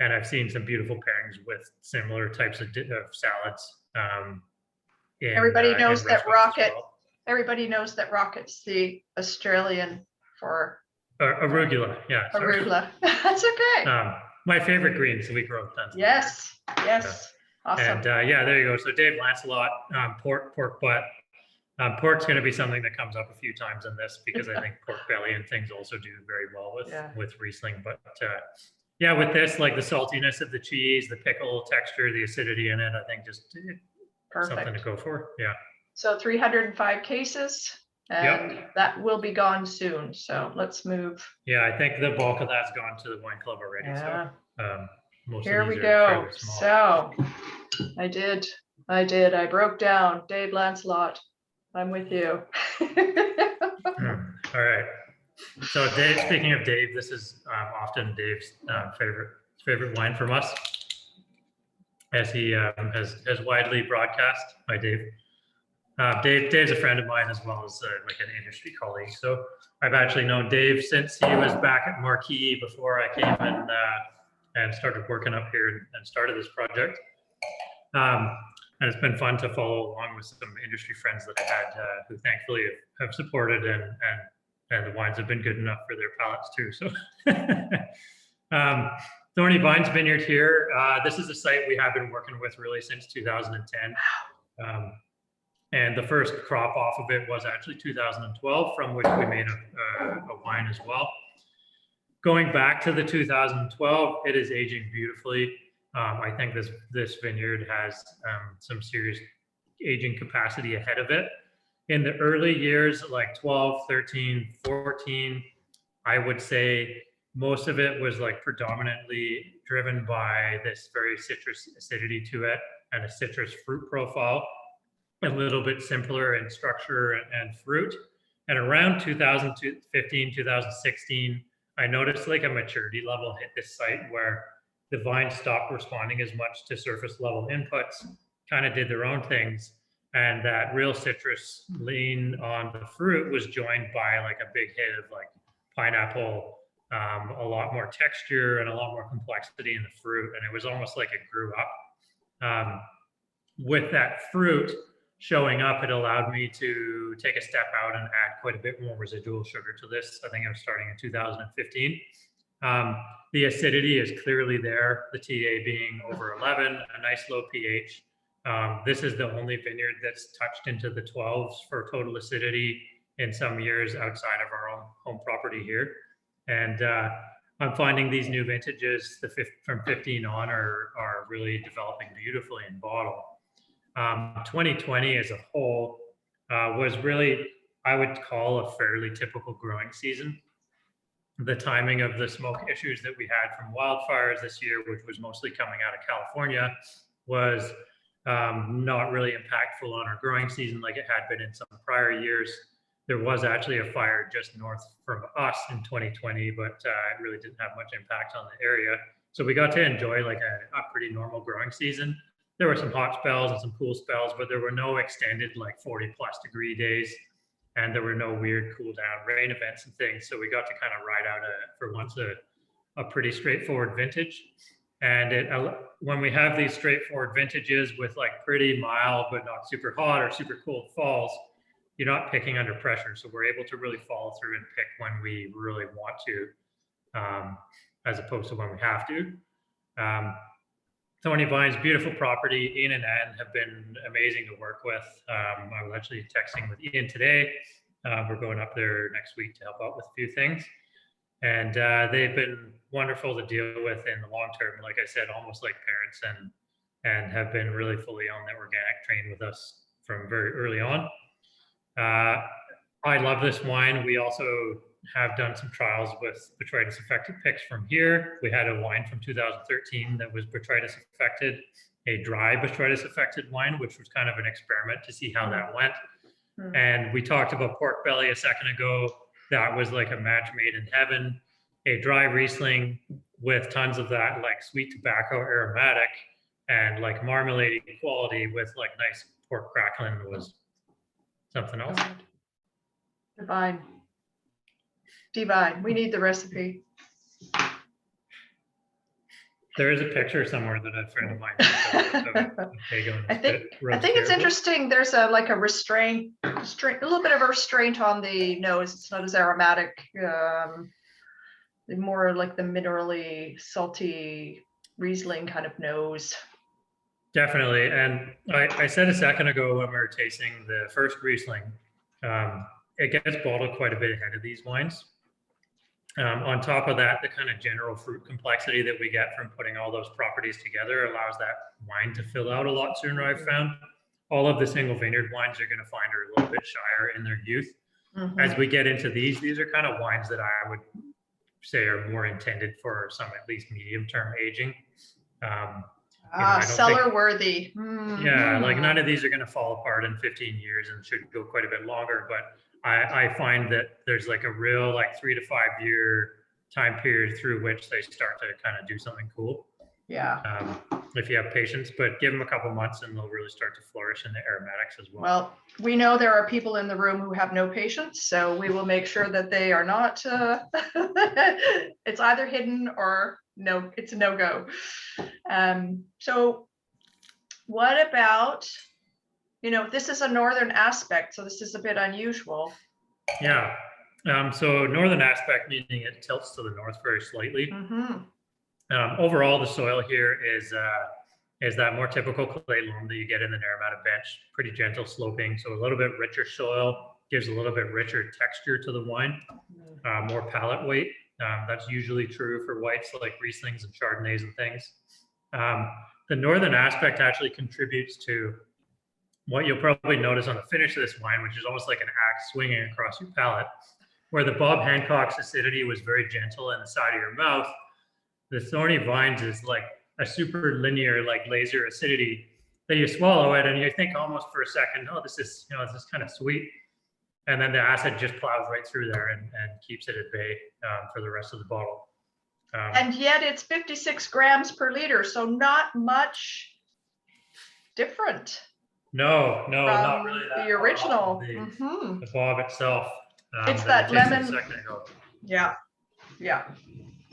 And I've seen some beautiful pairings with similar types of salads.
Everybody knows that
restaurants as
rocket.
well.
Everybody knows that rocket's the Australian for
Arugula, yeah. sorry.
arugula. That's okay.
My favorite green, so we grow tons.
Yes, yes, awesome.
And yeah, there you go. So Dave Lancelot, pork butt. Pork's going to be something that comes up a few times in this because I think pork belly and things also do very well with Riesling. But yeah, with this, like the saltiness of the cheese, the pickle texture, the acidity in it, I think just something to
Perfect.
go for. Yeah.
So 305 cases, and that will be gone soon. So let's move.
Yeah, I think the bulk of that's gone to the wine club already.
Yeah.
So most
Here
of
we
these are
go.
fairly small.
So I broke down Dave Lancelot. I'm with you.
All right. So Dave, speaking of Dave, this is often Dave's favorite wine from us, as he has widely broadcast. Hi, Dave. Dave's a friend of mine as well as like an industry colleague. So I've actually known Dave since he was back at Marquis before I came and started working up here and started this project. And it's been fun to follow along with some industry friends that I had who thankfully have supported and the wines have been good enough for their palates too. So Thorny Vines Vineyard here. This is a site we have been working with really since 2010. And the first crop off of it was actually 2012, from which we made a wine as well. Going back to the 2012, it is aging beautifully. I think this vineyard has some serious aging capacity ahead of it. In the early years, like 12, 13, 14, I would say most of it was like predominantly driven by this very citrus acidity to it and a citrus fruit profile, a little bit simpler in structure and fruit. And around 2015, 2016, I noticed like a maturity level hit this site where the vines stopped responding as much to surface level inputs, kind of did their own things. And that real citrus lean on the fruit was joined by like a big hit of like pineapple, a lot more texture and a lot more complexity in the fruit. And it was almost like it grew up. With that fruit showing up, it allowed me to take a step out and add quite a bit more residual sugar to this. I think I was starting in 2015. The acidity is clearly there, the TA being over 11, a nice low pH. This is the only vineyard that's touched into the 12s for total acidity in some years outside of our own home property here. And I'm finding these new vintages from 15 on are really developing beautifully in bottle. 2020 as a whole was really, I would call, a fairly typical growing season. The timing of the smoke issues that we had from wildfires this year, which was mostly coming out of California, was not really impactful on our growing season like it had been in some prior years. There was actually a fire just north from us in 2020, but it really didn't have much impact on the area. So we got to enjoy like a pretty normal growing season. There were some hot spells and some cool spells, but there were no extended like 40+ degree days. And there were no weird cool down rain events and things. So we got to kind of ride out for once a pretty straightforward vintage. And when we have these straightforward vintages with like pretty mild, but not super hot or super cold falls, you're not picking under pressure. So we're able to really follow through and pick when we really want to, as opposed to when we have to. Thorny Vines, beautiful property. Ian and Anne have been amazing to work with. I was actually texting with Ian today. We're going up there next week to help out with a few things. And they've been wonderful to deal with in the long term. Like I said, almost like parents, and have been really fully on the organic train with us from very early on. I love this wine. We also have done some trials with botrytis affected picks from here. We had a wine from 2013 that was botrytis affected, a dry botrytis affected wine, which was kind of an experiment to see how that went. And we talked about pork belly a second ago. That was like a match made in heaven. A dry Riesling with tons of that like sweet tobacco aromatic and like marmalade quality with like nice pork crackling was something else.
Divine. divine. We need the recipe.
There is a picture somewhere that a friend of mine took of Fago, and
I
it's
think
a bit
I think it's
terrible.
interesting. There's a like a restraint, a little bit of a restraint on the nose. It's not as aromatic. More like the minerally salty Riesling kind of nose.
Definitely. And I said a second ago when we were tasting the first Riesling, it gets bottled quite a bit ahead of these wines. On top of that, the kind of general fruit complexity that we get from putting all those properties together allows that wine to fill out a lot sooner, I've found. All of the single vineyard wines you're going to find are a little bit shyer in their youth. As we get into these are kind of wines that I would say are more intended for some at least medium term aging. I don't
Cellar
think-
worthy.
Yeah, like none of these are going to fall apart in 15 years and should go quite a bit longer. But I find that there's like a real like 3 to 5 year time period through which they start to kind of do something cool.
Yeah.
If you have patience, but give them a couple months and they'll really start to flourish in the aromatics as well.
Well, we know there are people in the room who have no patience, so we will make sure that they are not. It's either hidden or no. It's a no-go. So, what about? This is a northern aspect, so this is a bit unusual.
Yeah. So northern aspect, meaning it tilts to the north very slightly. Overall, the soil here is that more typical clay loam that you get in the Naramata bench, pretty gentle sloping, so a little bit richer soil, gives a little bit richer texture to the wine, more palate weight. That's usually true for whites like Rieslings and Chardonnays and things. The northern aspect actually contributes to what you'll probably notice on the finish of this wine, which is almost like an axe swinging across your palate, where the Bob Hancock's acidity was very gentle in the side of your mouth. The Thorny Vines is like a super linear, like laser acidity that you swallow it and you think almost for a second, oh, this is kind of sweet. And then the acid just plows right through there and keeps it at bay for the rest of the bottle.
And yet it's 56 grams per liter, so not much different.
No, not really.
The original.
The Bob itself.
It's that lemon.
A second ago.
Yeah.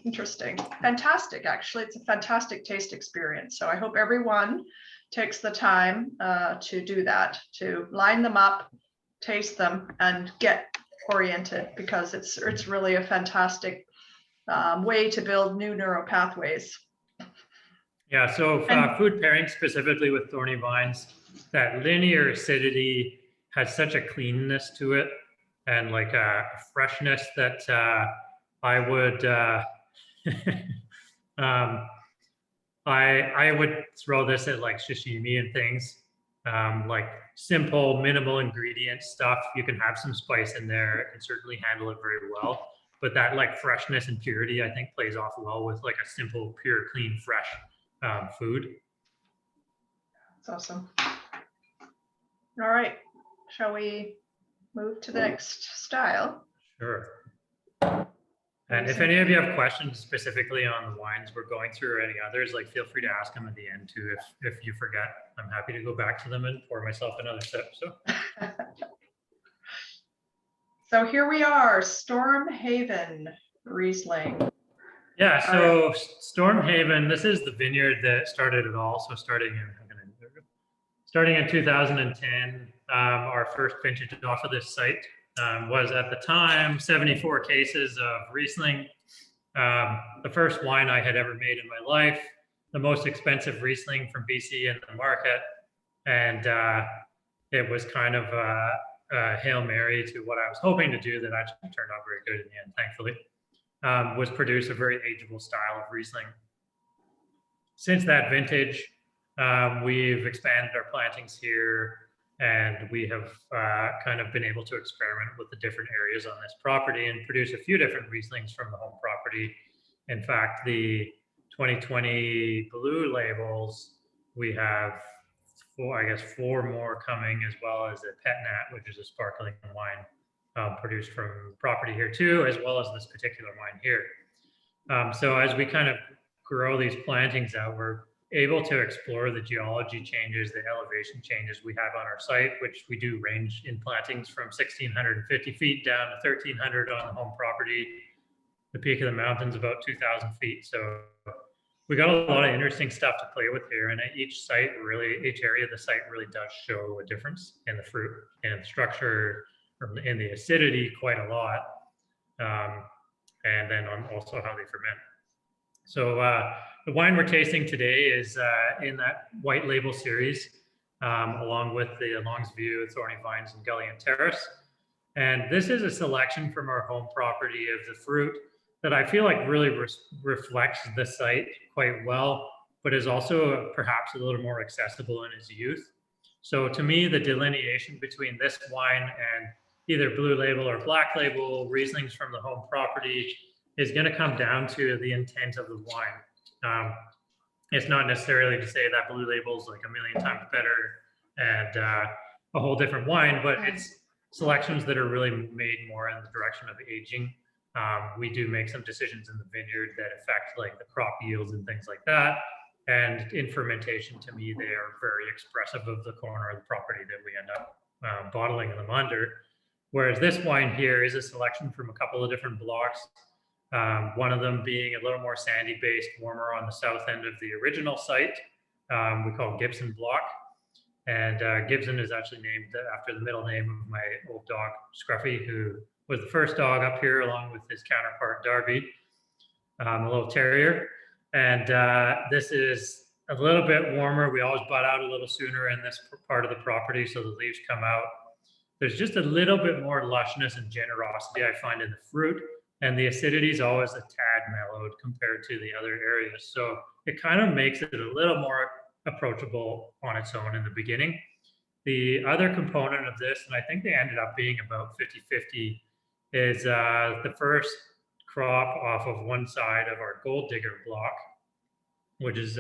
Interesting. Fantastic, actually. It's a fantastic taste experience. So I hope everyone takes the time to do that, to line them up, taste them, and get oriented, because it's really a fantastic way to build new neural pathways.
Yeah, so food pairing specifically with Thorny Vines, that linear acidity has such a cleanness to it and like a freshness that I would I would throw this at like sashimi and things, like simple, minimal ingredient stuff. You can have some spice in there. It can certainly handle it very well. But that like freshness and purity, I think, plays off well with like a simple, pure, clean, fresh food.
That's awesome. All right. Shall we move to the next style?
Sure. And if any of you have questions specifically on the wines we're going through or any others, like feel free to ask them at the end too. If you forget, I'm happy to go back to them and pour myself another sip.
So here we are, Stormhaven Riesling.
Yeah, so Stormhaven, this is the vineyard that started it all. So starting in 2010, our first vintage off of this site was at the time 74 cases of Riesling. The first wine I had ever made in my life, the most expensive Riesling from BC in the market. And it was kind of a Hail Mary to what I was hoping to do that actually turned out very good in the end, thankfully, was produce a very ageable style of Riesling. Since that vintage, we've expanded our plantings here, and we have kind of been able to experiment with the different areas on this property and produce a few different Rieslings from the home property. In fact, the 2020 blue labels, we have four more coming, as well as a Pet Nat, which is a sparkling wine produced from property here too, as well as this particular wine here. So as we kind of grow these plantings out, we're able to explore the geology changes, the elevation changes we have on our site, which we do range in plantings from 1,650 feet down to 1,300 on the home property. The peak of the mountain's about 2,000 feet. So we got a lot of interesting stuff to play with here. And at each site, really, each area of the site really does show a difference in the fruit and the structure, or in the acidity quite a lot. And then on also how they ferment. So the wine we're tasting today is in that white label series, along with the Longs View, Thorny Vines, and Gullion Terrace. And this is a selection from our home property of the fruit that I feel like really reflects the site quite well, but is also perhaps a little more accessible in its youth. So to me, the delineation between this wine and either blue label or black label Rieslings from the home property is going to come down to the intent of the wine. It's not necessarily to say that blue label is like a million times better and a whole different wine, but it's selections that are really made more in the direction of aging. We do make some decisions in the vineyard that affect like the crop yields and things like that. And in fermentation, to me, they are very expressive of the corner of the property that we end up bottling them under. Whereas this wine here is a selection from a couple of different blocks. One of them being a little more sandy based, warmer on the south end of the original site. We call Gibson Block. And Gibson is actually named after the middle name of my old dog, Scruffy, who was the first dog up here along with his counterpart, Darby, a little terrier. And this is a little bit warmer. We always bud out a little sooner in this part of the property, so the leaves come out. There's just a little bit more lushness and generosity I find in the fruit, and the acidity is always a tad mellowed compared to the other areas. So it kind of makes it a little more approachable on its own in the beginning. The other component of this, and I think they ended up being about 50-50, is the first crop off of one side of our Gold Digger block, which is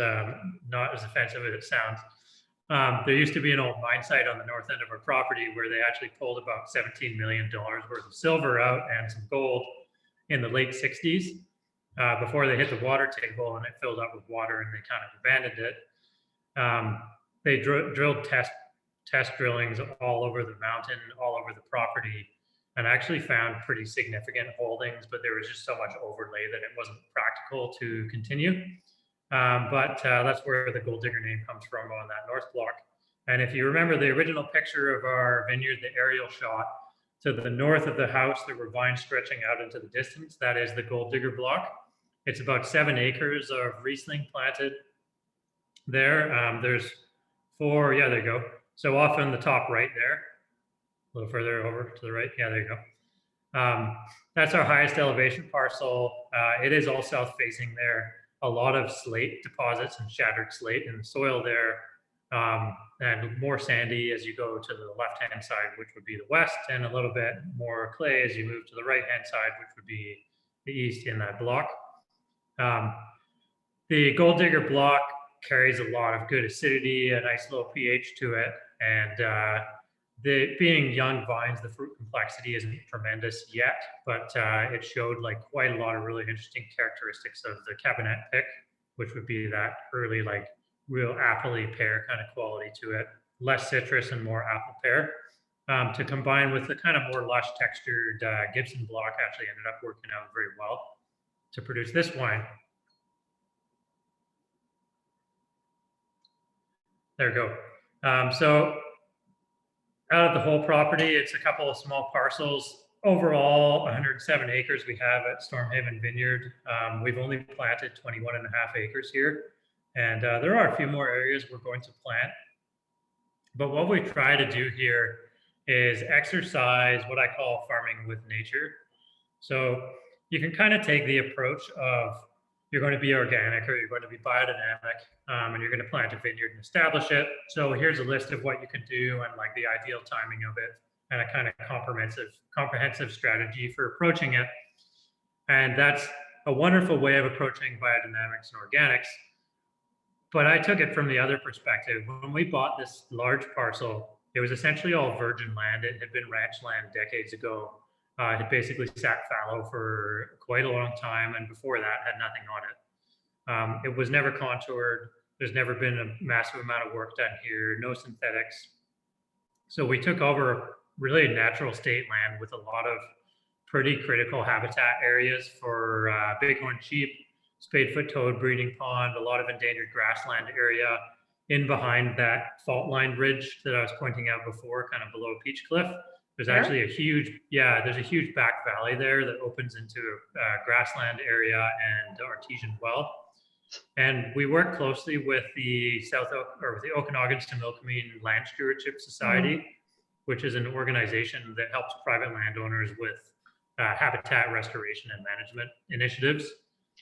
not as offensive as it sounds. There used to be an old mine site on the north end of our property where they actually pulled about $17 million worth of silver out and some gold in the late 60s before they hit the water table and it filled up with water and they kind of abandoned it. They drilled test drillings all over the mountain, all over the property, and actually found pretty significant holdings, but there was just so much overlay that it wasn't practical to continue. But that's where the Gold Digger name comes from on that north block. And if you remember the original picture of our vineyard, the aerial shot, to the north of the house, there were vines stretching out into the distance. That is the Gold Digger block. It's about 7 acres of Riesling planted there. There's 4, yeah, there you go. So off in the top right there, a little further over to the right. Yeah, there you go. That's our highest elevation parcel. It is all south facing there. A lot of slate deposits and shattered slate in the soil there, and more sandy as you go to the left-hand side, which would be the west, and a little bit more clay as you move to the right-hand side, which would be the east in that block. The Gold Digger block carries a lot of good acidity, a nice low pH to it, and being young vines, the fruit complexity isn't tremendous yet, but it showed like quite a lot of really interesting characteristics of the Cabernet Pic, which would be that early like real appley pear kind of quality to it, less citrus and more apple pear. To combine with the kind of more lush textured Gibson block actually ended up working out very well to produce this wine. There we go. So out of the whole property, it's a couple of small parcels. Overall, 107 acres we have at Stormhaven Vineyard. We've only planted 21.5 acres here. And there are a few more areas we're going to plant. But what we try to do here is exercise what I call farming with nature. So you can kind of take the approach of you're going to be organic or you're going to be biodynamic, and you're going to plant a vineyard and establish it. So here's a list of what you can do and like the ideal timing of it and a kind of comprehensive strategy for approaching it. And that's a wonderful way of approaching biodynamics and organics. But I took it from the other perspective. When we bought this large parcel, it was essentially all virgin land. It had been ranch land decades ago. It had basically sat fallow for quite a long time, and before that had nothing on it. It was never contoured. There's never been a massive amount of work done here, no synthetics. So we took over really natural state land with a lot of pretty critical habitat areas for bighorn sheep, spadefoot toad breeding pond, a lot of endangered grassland area in behind that fault line ridge that I was pointing out before, kind of below Peach Cliff. There's
There?
actually a huge, yeah, there's a huge back valley there that opens into a grassland area and artesian well. And we work closely with the with the Okanagan Similkameen Land Stewardship Society, which is an organization that helps private landowners with habitat restoration and management initiatives.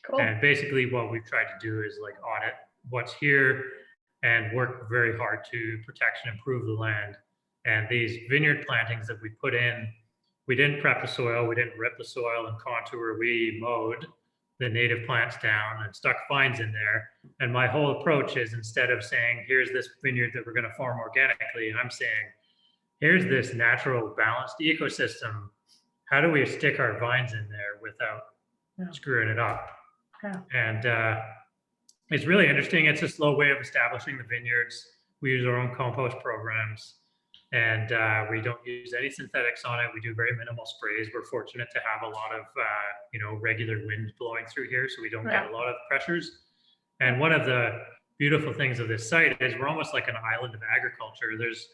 Cool.
And basically what we've tried to do is like audit what's here and work very hard to protect and improve the land. And these vineyard plantings that we put in, we didn't prep the soil, we didn't rip the soil and contour, we mowed the native plants down and stuck vines in there. And my whole approach is, instead of saying, here's this vineyard that we're going to farm organically, I'm saying, here's this natural balanced ecosystem. How do we stick our vines in there without screwing it up?
Yeah.
And it's really interesting. It's a slow way of establishing the vineyards. We use our own compost programs, and we don't use any synthetics on it. We do very minimal sprays. We're fortunate to have a lot of regular winds blowing through here, so we don't get a lot of pressures. And one of the beautiful things of this site is we're almost like an island of agriculture. There's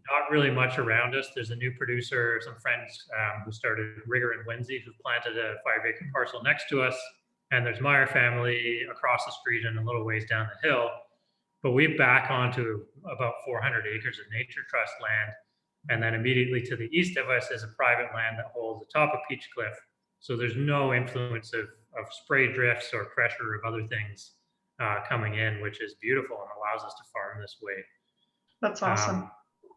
not really much around us. There's a new producer, some friends who started, Rigger and Winsey, who planted a 5-acre parcel next to us. And there's Meyer family across the street and a little ways down the hill. But we back onto about 400 acres of nature trust land. And then immediately to the east of us is a private land that holds the top of Peach Cliff. So there's no influence of spray drifts or pressure of other things coming in, which is beautiful and allows us to farm this way.
That's awesome.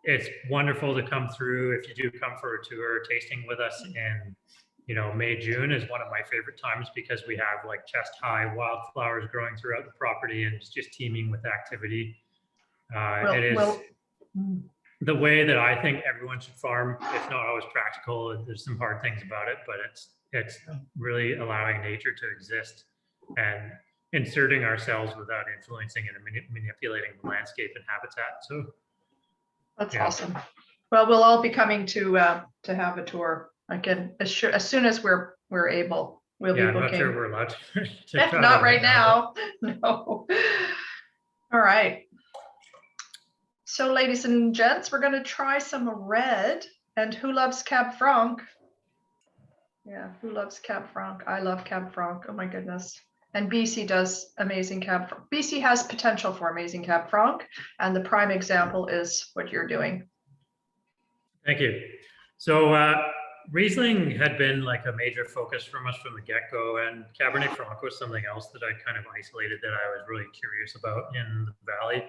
It's wonderful to come through. If you do come for a tour, tasting with us in May, June is one of my favorite times, because we have like chest high wildflowers growing throughout the property and it's just teeming with activity. It is the way that I think everyone should farm. It's not always practical. There's some hard things about it, but it's really allowing nature to exist and inserting ourselves without influencing and manipulating the landscape and habitat. So
that's awesome. Well, we'll all be coming to have a tour. Again, as soon as we're able, we'll be booking.
I'm not sure we're allowed to
Not right now. No. All right. So, ladies and gents, we're going to try some red. And who loves Cab Franc? Yeah, who loves Cab Franc? I love Cab Franc. Oh my goodness. And BC does amazing Cab Franc. BC has potential for amazing Cab Franc, and the prime example is what you're doing.
Thank you. So Riesling had been like a major focus from us from the get-go, and Cabernet Franc was something else that I kind of isolated that I was really curious about in the valley.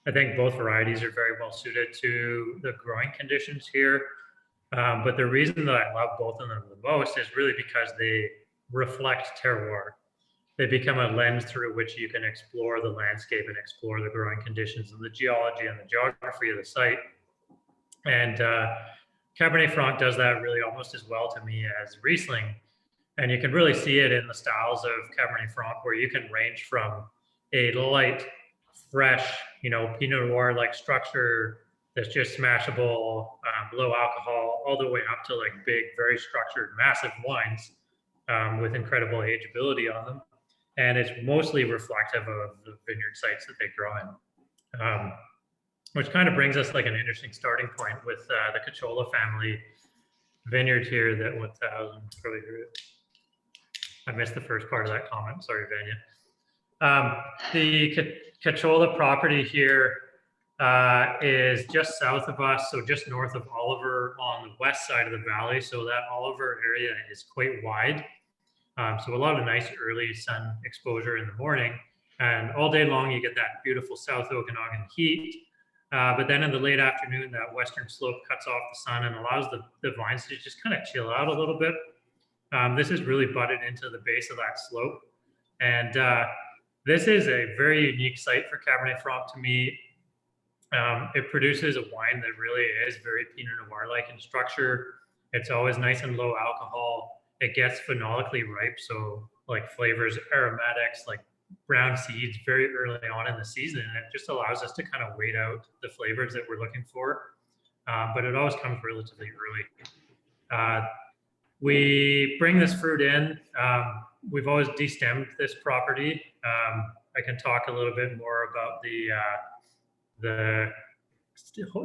I think both varieties are very well suited to the growing conditions here. But the reason that I love both of them the most is really because they reflect terroir. They become a lens through which you can explore the landscape and explore the growing conditions and the geology and the geography of the site. And Cabernet Franc does that really almost as well to me as Riesling. And you can really see it in the styles of Cabernet Franc, where you can range from a light, fresh, Pinot Noir-like structure that's just smashable, low alcohol, all the way up to like big, very structured, massive wines with incredible ageability on them. And it's mostly reflective of the vineyard sites that they grow in. Which kind of brings us like an interesting starting point with the Cachola family vineyard here that I missed the first part of that comment. Sorry, Vanya. The Cachola property here is just south of us, so just north of Oliver on the west side of the valley. So that Oliver area is quite wide. So a lot of nice early sun exposure in the morning, and all day long you get that beautiful South Okanagan heat. But then in the late afternoon, that western slope cuts off the sun and allows the vines to just kind of chill out a little bit. This is really butted into the base of that slope. And this is a very unique site for Cabernet Franc to me. It produces a wine that really is very Pinot Noir-like in structure. It's always nice and low alcohol. It gets phenolically ripe, so like flavors, aromatics, like brown seeds very early on in the season, and it just allows us to kind of wait out the flavors that we're looking for. But it always comes relatively early. We bring this fruit in. We've always destemmed this property. I can talk a little bit more about the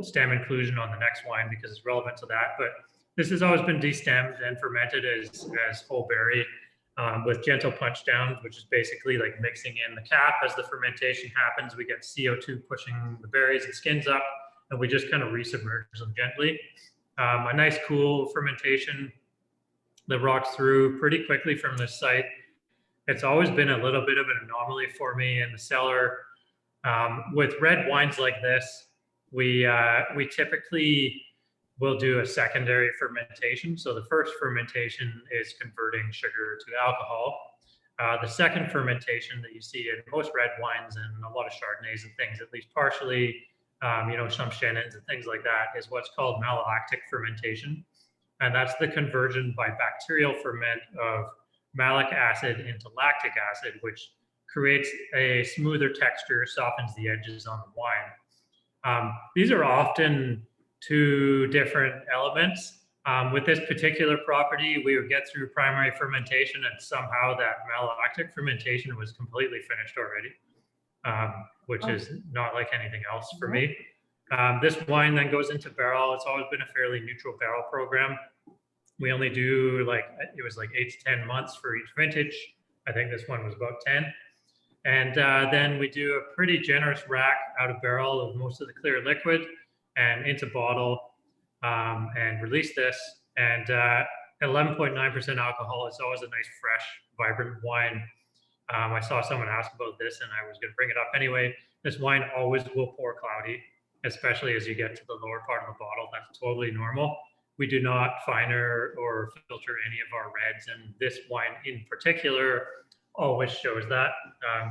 stem inclusion on the next wine because it's relevant to that. But this has always been destemmed and fermented as whole berry with gentle punch down, which is basically like mixing in the cap as the fermentation happens. We get CO2 pushing the berries and skins up, and we just kind of resubmerge them gently. A nice cool fermentation that rocks through pretty quickly from this site. It's always been a little bit of an anomaly for me in the cellar. With red wines like this, we typically will do a secondary fermentation. So the first fermentation is converting sugar to alcohol. The second fermentation that you see in most red wines and a lot of Chardonnays and things, at least partially, some Chenin's and things like that, is what's called malolactic fermentation. And that's the conversion by bacterial ferment of malic acid into lactic acid, which creates a smoother texture, softens the edges on the wine. These are often two different elements. With this particular property, we would get through primary fermentation and somehow that malolactic fermentation was completely finished already, which is not like anything else for me. This wine then goes into barrel. It's always been a fairly neutral barrel program. We only do it was like 8 to 10 months for each vintage. I think this one was about 10. And then we do a pretty generous rack out of barrel of most of the clear liquid and into bottle and release this. And 11.9% alcohol is always a nice, fresh, vibrant wine. I saw someone ask about this and I was going to bring it up anyway. This wine always will pour cloudy, especially as you get to the lower part of the bottle. That's totally normal. We do not finer or filter any of our reds, and this wine in particular always shows that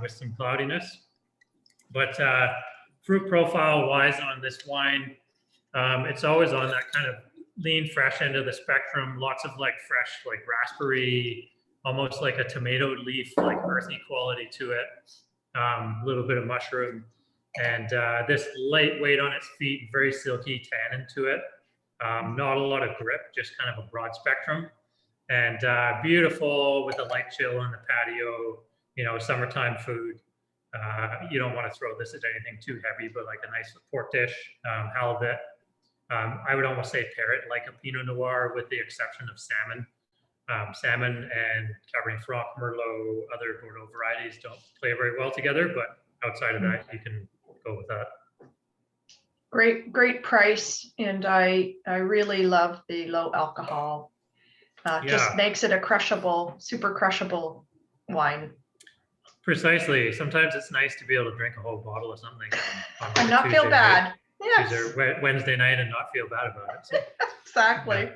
with some cloudiness. But fruit profile wise on this wine, it's always on that kind of lean, fresh end of the spectrum. Lots of fresh, raspberry, almost like a tomato leaf, earthy quality to it. A little bit of mushroom, and this light weight on its feet, very silky tannin to it. Not a lot of grip, just kind of a broad spectrum, and beautiful with a light chill on the patio. Summertime food. You don't want to throw this at anything too heavy, but like a nice pork dish, halibut. I would almost say pair it like a Pinot Noir, with the exception of salmon. Salmon and Cabernet Franc, Merlot, other Bordeaux varieties don't play very well together, but outside of that, you can go with that.
Great price, and I really love the low alcohol. Just makes it a crushable, super crushable wine.
Precisely. Sometimes it's nice to be able to drink a whole bottle of something
and not feel bad. Yes.
Tuesday, Wednesday night and not feel bad about it. So.
Exactly.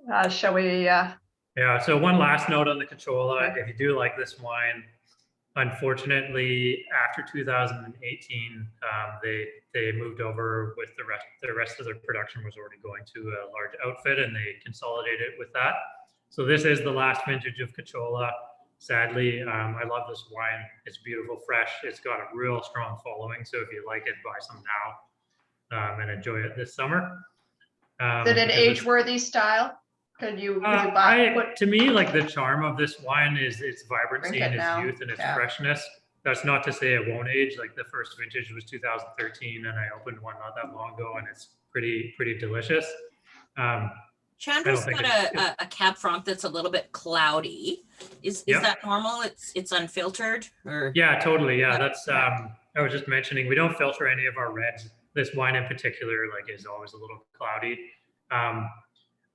Yeah. Shall we?
Yeah. So one last note on the Cachola. If you do like this wine, unfortunately, after 2018, they moved over with the rest of their production was already going to a large outfit, and they consolidated with that. So this is the last vintage of Cachola. Sadly, I love this wine. It's beautiful, fresh. It's got a real strong following. So if you like it, buy some now and enjoy it this summer.
Is it an age-worthy style? Could you buy?
To me, the charm of this wine is its vibrancy and its youth and its freshness. That's not to say it won't age. The first vintage was 2013, and I opened one not that long ago, and it's pretty delicious.
Chandra's got a Cab Franc that's a little bit cloudy. Is that normal? It's unfiltered, or?
Yeah, totally. Yeah, that's. I was just mentioning we don't filter any of our reds. This wine in particular, is always a little cloudy,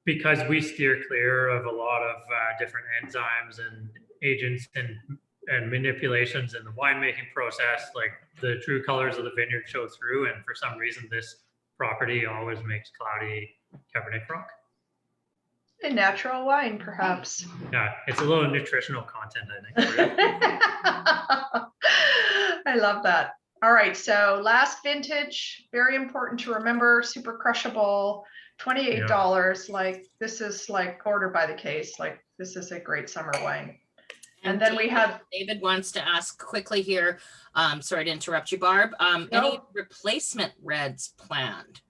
because we steer clear of a lot of different enzymes and agents and manipulations in the winemaking process. The true colors of the vineyard show through, and for some reason, this property always makes cloudy Cabernet Franc.
A natural wine, perhaps.
Yeah, it's a little nutritional content, I think.
I love that. All right, so last vintage, very important to remember, super crushable, $28. This is order by the case. This is a great summer wine. And then we had,
David wants to ask quickly here, sorry to interrupt you, Barb, any
No.
replacement reds planned?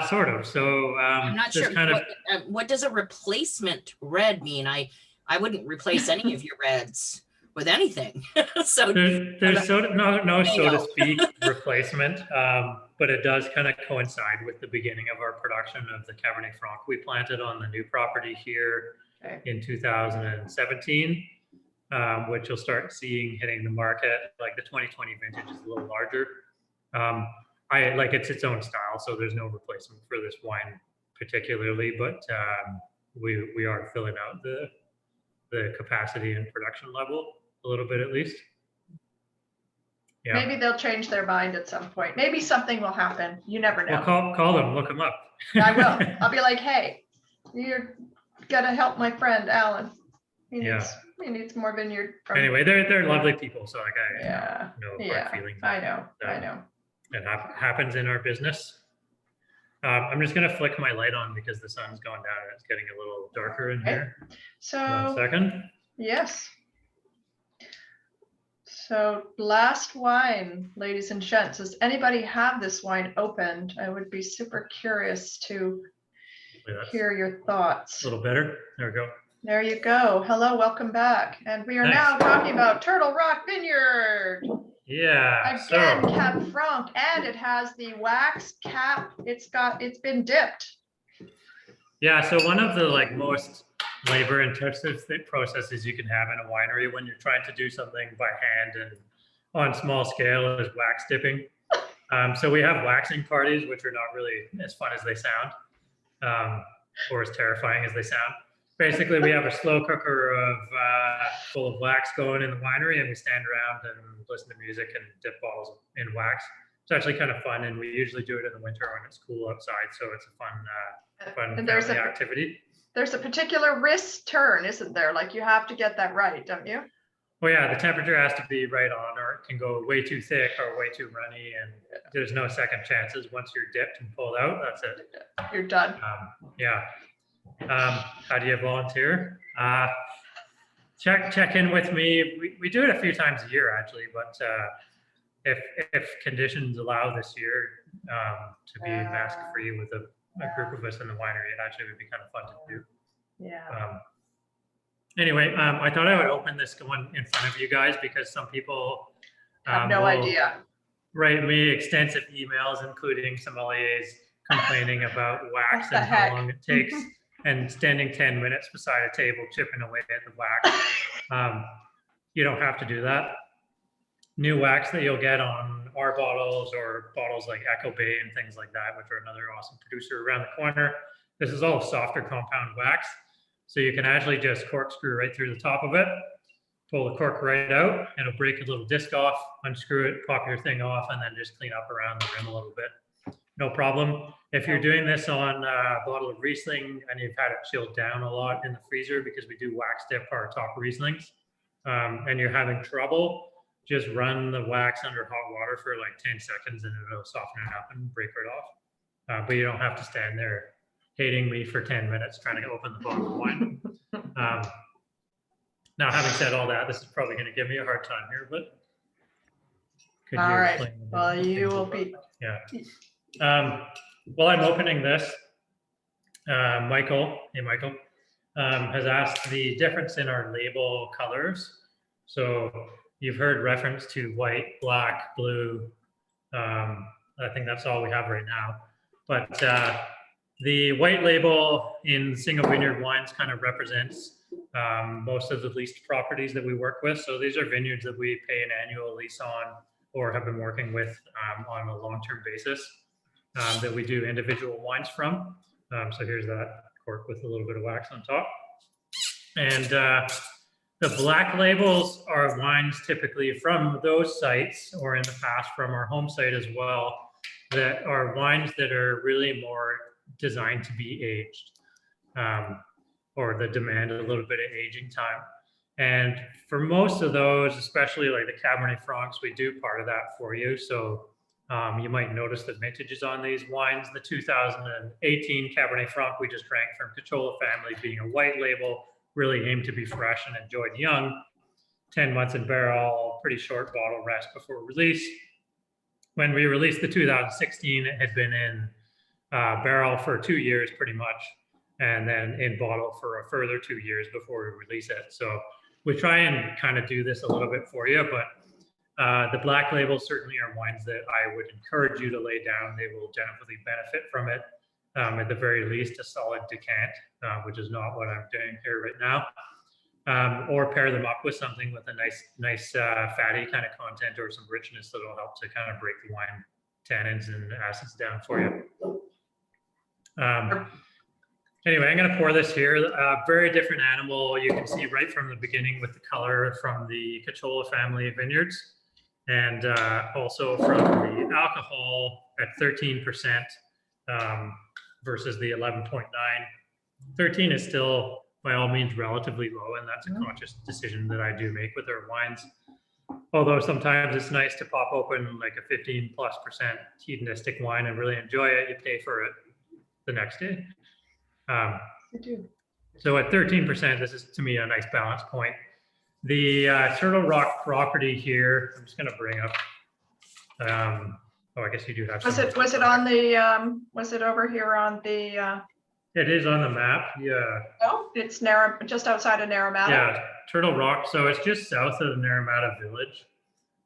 Sort of. So
I'm not
there's
sure,
kind of
what does a replacement red mean? I wouldn't replace any of your reds with anything. So
there's sort of no so to
Bingo.
speak replacement, but it does kind of coincide with the beginning of our production of the Cabernet Franc we planted on the new property here
Okay.
in 2017, which you'll start seeing hitting the market. Like the 2020 vintage is a little larger. I like it's own style, so there's no replacement for this wine particularly, but we are filling out the capacity and production level a little bit at least. Yeah.
maybe they'll change their mind at some point. Maybe something will happen. You never know.
Well, call them, look them up.
I will. I'll be like, hey, you're gonna help my friend Alan.
Yeah.
He needs more vineyard from.
Anyway, they're lovely people, so like I
Yeah,
no
yeah,
hard feelings.
I know.
It happens in our business. I'm just gonna flick my light on because the sun's going down and it's getting a little darker in
Okay.
here. 1
So,
second.
yes. So last wine, ladies and gents, does anybody have this wine opened? I would be super curious to
Hopefully that's
hear your thoughts.
a little better. There we go.
There you go. Hello, welcome back. And we are now talking about Turtle Rock Vineyard.
Yeah.
Again,
So
Cab Franc, and it has the wax cap. It's been dipped.
yeah, so one of the like most labor intensive processes you can have in a winery when you're trying to do something by hand and on small scale is wax dipping. So we have waxing parties, which are not really as fun as they sound, or as terrifying as they sound. Basically, we have a slow cooker of full of wax going in the winery, and we stand around and listen to music and dip bottles in wax. It's actually kind of fun, and we usually do it in the winter when it's cool outside, so it's a fun
And there's
family activity.
There's a particular wrist turn, isn't there? Like you have to get that right, don't you?
Well, yeah, the temperature has to be right on, or it can go way too thick or way too runny, and there's no second chances. Once you're dipped and pulled out, that's it.
You're done.
Yeah. How do you volunteer? Check in with me. We do it a few times a year actually, but if conditions allow this year to be mask free with a group of us in the winery, it actually would be kind of fun to do.
Yeah.
Anyway, I thought I would open this one in front of you guys because some people
Have no
will
idea.
write me extensive emails, including sommeliers complaining about wax
What the
and how
heck?
long it takes and standing 10 minutes beside a table chipping away at the wax. You don't have to do that. New wax that you'll get on our bottles or bottles like Echo Bay and things like that, which are another awesome producer around the corner. This is all softer compound wax. So you can actually just corkscrew right through the top of it, pull the cork right out, and it'll break a little disc off, unscrew it, pop your thing off, and then just clean up around the rim a little bit. No problem. If you're doing this on a bottle of Riesling and you've had it chilled down a lot in the freezer, because we do wax dip our top Rieslings, and you're having trouble, just run the wax under hot water for like 10 seconds and it'll soften it up and break right off. But you don't have to stand there hating me for 10 minutes trying to open the bottle of wine. Now, having said all that, this is probably going to give me a hard time here, but could
All
you
right.
explain the
Well,
different
you
things
will
about
be.
that? Yeah. While I'm opening this, Michael has asked the difference in our label colors. So you've heard reference to white, black, blue. I think that's all we have right now. But the white label in single vineyard wines kind of represents most of the leased properties that we work with. So these are vineyards that we pay an annual lease on or have been working with on a long-term basis that we do individual wines from. So here's that cork with a little bit of wax on top. And the black labels are wines typically from those sites or in the past from our home site as well, that are wines that are really more designed to be aged or that demand a little bit of aging time. And for most of those, especially like the Cabernet Francs, we do part of that for you. So you might notice the vintages on these wines. The 2018 Cabernet Franc we just drank from Cachola family being a white label really aim to be fresh and enjoyed young. 10 months in barrel, pretty short bottle rest before release. When we released the 2016, it had been in barrel for 2 years pretty much, and then in bottle for a further 2 years before we release it. So we try and kind of do this a little bit for you, but the black labels certainly are wines that I would encourage you to lay down. They will definitely benefit from it. At the very least, a solid decant, which is not what I'm doing here right now. Or pair them up with something with a nice fatty kind of content or some richness that will help to kind of break the wine tannins and acids down for you. Anyway, I'm going to pour this here. Very different animal. You can see right from the beginning with the color from the Cachola family of vineyards, and also from the alcohol at 13% versus the 11.9. 13 is still by all means relatively low, and that's a conscious decision that I do make with our wines. Although sometimes it's nice to pop open like a 15+% hedonistic wine and really enjoy it. You pay for it the next day. So at 13%, this is to me a nice balance point. The Turtle Rock property here, I'm just going to bring up. Oh, I guess you do have.
Was it on the? Was it over here on the?
It is on the map. Yeah.
Oh, it's just outside of Naramata.
Yeah, Turtle Rock. So it's just south of Naramata Village.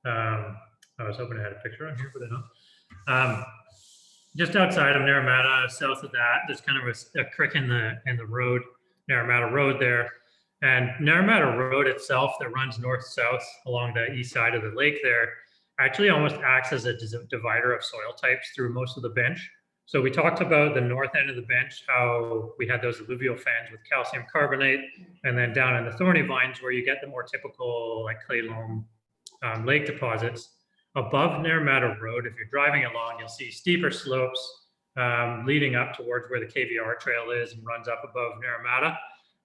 I was hoping I had a picture on here, but I don't. Just outside of Naramata, south of that, there's kind of a creek in the road, Naramata Road there. And Naramata Road itself that runs north-south along the east side of the lake there actually almost acts as a divider of soil types through most of the bench. So we talked about the north end of the bench, how we had those alluvial fans with calcium carbonate, and then down in the thorny vines where you get the more typical like clay loam lake deposits. Above Naramata Road, if you're driving along, you'll see steeper slopes leading up towards where the KVR trail is and runs up above Naramata.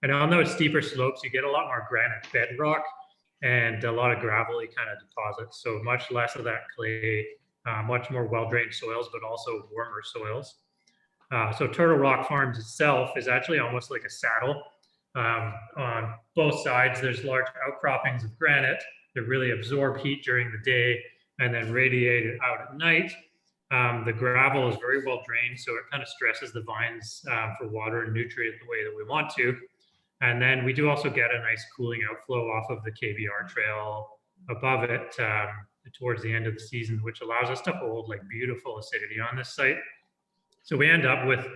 And on those steeper slopes, you get a lot more granite bedrock and a lot of gravelly kind of deposits. So much less of that clay, much more well-drained soils, but also warmer soils. So Turtle Rock Farms itself is actually almost like a saddle. On both sides, there's large outcroppings of granite that really absorb heat during the day and then radiate it out at night. The gravel is very well drained, so it kind of stresses the vines for water and nutrient the way that we want to. And then we do also get a nice cooling outflow off of the KVR trail above it towards the end of the season, which allows us to hold like beautiful acidity on this site. So we end up with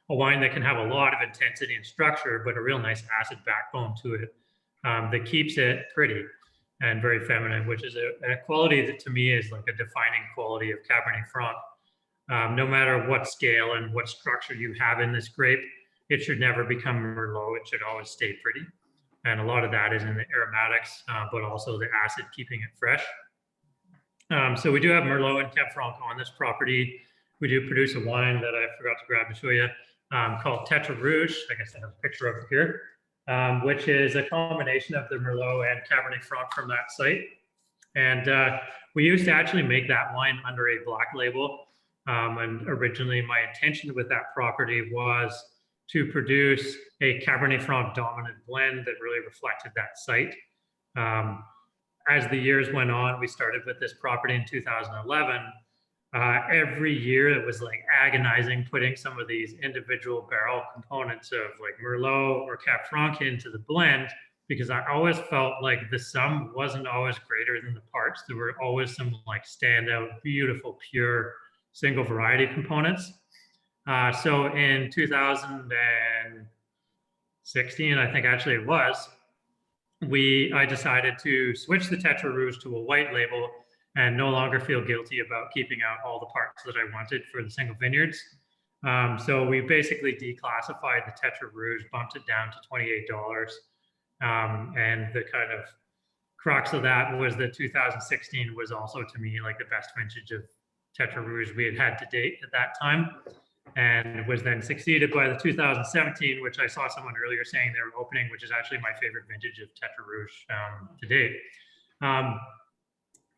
a wine that can have a lot of intensity and structure, but a real nice acid backbone to it that keeps it pretty and very feminine, which is a quality that to me is like a defining quality of Cabernet Franc. No matter what scale and what structure you have in this grape, it should never become Merlot. It should always stay pretty. And a lot of that is in the aromatics, but also the acid keeping it fresh. So we do have Merlot and Cab Franc on this property. We do produce a wine that I forgot to grab to show you called Tetra Rouge. I guess I have a picture of it here, which is a combination of the Merlot and Cabernet Franc from that site. And we used to actually make that wine under a black label. And originally my intention with that property was to produce a Cabernet Franc dominant blend that really reflected that site. As the years went on, we started with this property in 2011. Every year it was like agonizing putting some of these individual barrel components of like Merlot or Cab Franc into the blend, because I always felt like the sum wasn't always greater than the parts. There were always some like standout, beautiful, pure single variety components. So in 2016, I think actually it was, I decided to switch the Tetra Rouge to a white label and no longer feel guilty about keeping out all the parts that I wanted for the single vineyards. So we basically declassified the Tetra Rouge, bumped it down to $28. And the kind of crux of that was that 2016 was also to me like the best vintage of Tetra Rouge we had had to date at that time, and was then succeeded by the 2017, which I saw someone earlier saying they were opening, which is actually my favorite vintage of Tetra Rouge to date.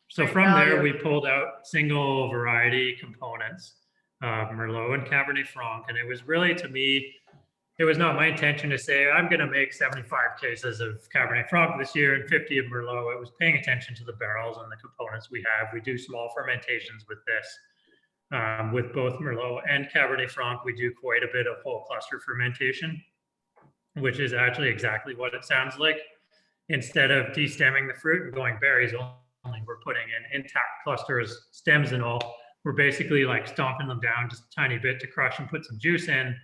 So from there, we pulled out single variety components of Merlot and Cabernet Franc, and it was really, to me, it was not my intention to say, I'm going to make 75 cases of Cabernet Franc this year and 50 of Merlot. It was paying attention to the barrels and the components we have. We do small fermentations with this. With both Merlot and Cabernet Franc, we do quite a bit of whole cluster fermentation, which is actually exactly what it sounds like. Instead of destemming the fruit and going berries only, we're putting in intact clusters, stems and all. We're basically like stomping them down just a tiny bit to crush and put some juice in.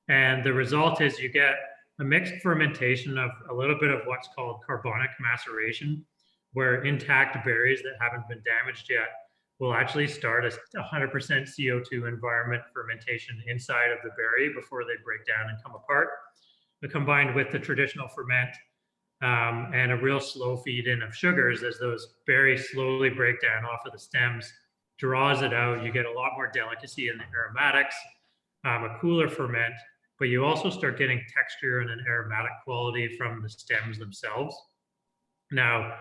And the result is you get a mixed fermentation of a little bit of what's called carbonic maceration, where intact berries that haven't been damaged yet will actually start a 100% CO2 environment fermentation inside of the berry before they break down and come apart. But combined with the traditional ferment and a real slow feed in of sugars as those berries slowly break down off of the stems, draws it out. You get a lot more delicacy in the aromatics, a cooler ferment, but you also start getting texture and an aromatic quality from the stems themselves. Now,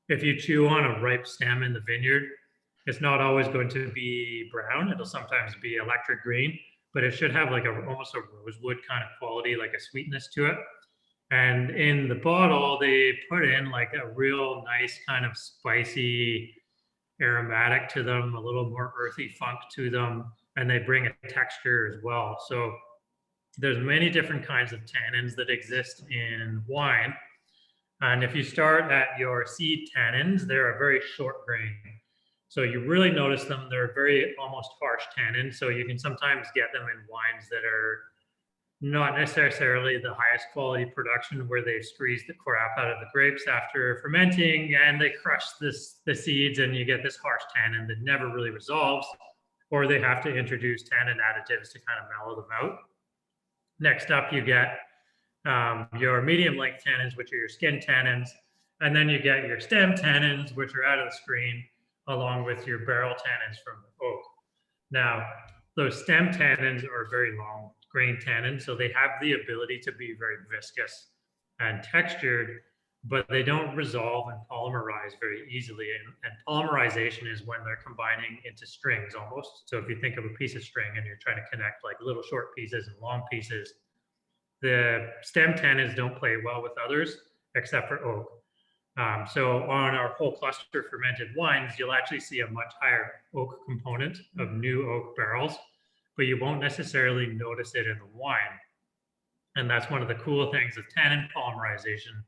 if you chew on a ripe stem in the vineyard, it's not always going to be brown. It'll sometimes be electric green, but it should have like almost a rosewood kind of quality, like a sweetness to it. And in the bottle, they put in like a real nice kind of spicy aromatic to them, a little more earthy funk to them, and they bring a texture as well. So there's many different kinds of tannins that exist in wine. And if you start at your seed tannins, they're a very short grain. So you really notice them. They're very almost harsh tannins. So you can sometimes get them in wines that are not necessarily the highest quality production, where they've squeezed the crap out of the grapes after fermenting and they crush the seeds, and you get this harsh tannin that never really resolves, or they have to introduce tannin additives to kind of mellow them out. Next up, you get your medium length tannins, which are your skin tannins. And then you get your stem tannins, which are out of the screen, along with your barrel tannins from the oak. Now, those stem tannins are very long grain tannins, so they have the ability to be very viscous and textured, but they don't resolve and polymerize very easily. And polymerization is when they're combining into strings almost. So if you think of a piece of string and you're trying to connect like little short pieces and long pieces, the stem tannins don't play well with others except for oak. So on our whole cluster fermented wines, you'll actually see a much higher oak component of new oak barrels, but you won't necessarily notice it in the wine. And that's one of the cool things of tannin polymerization.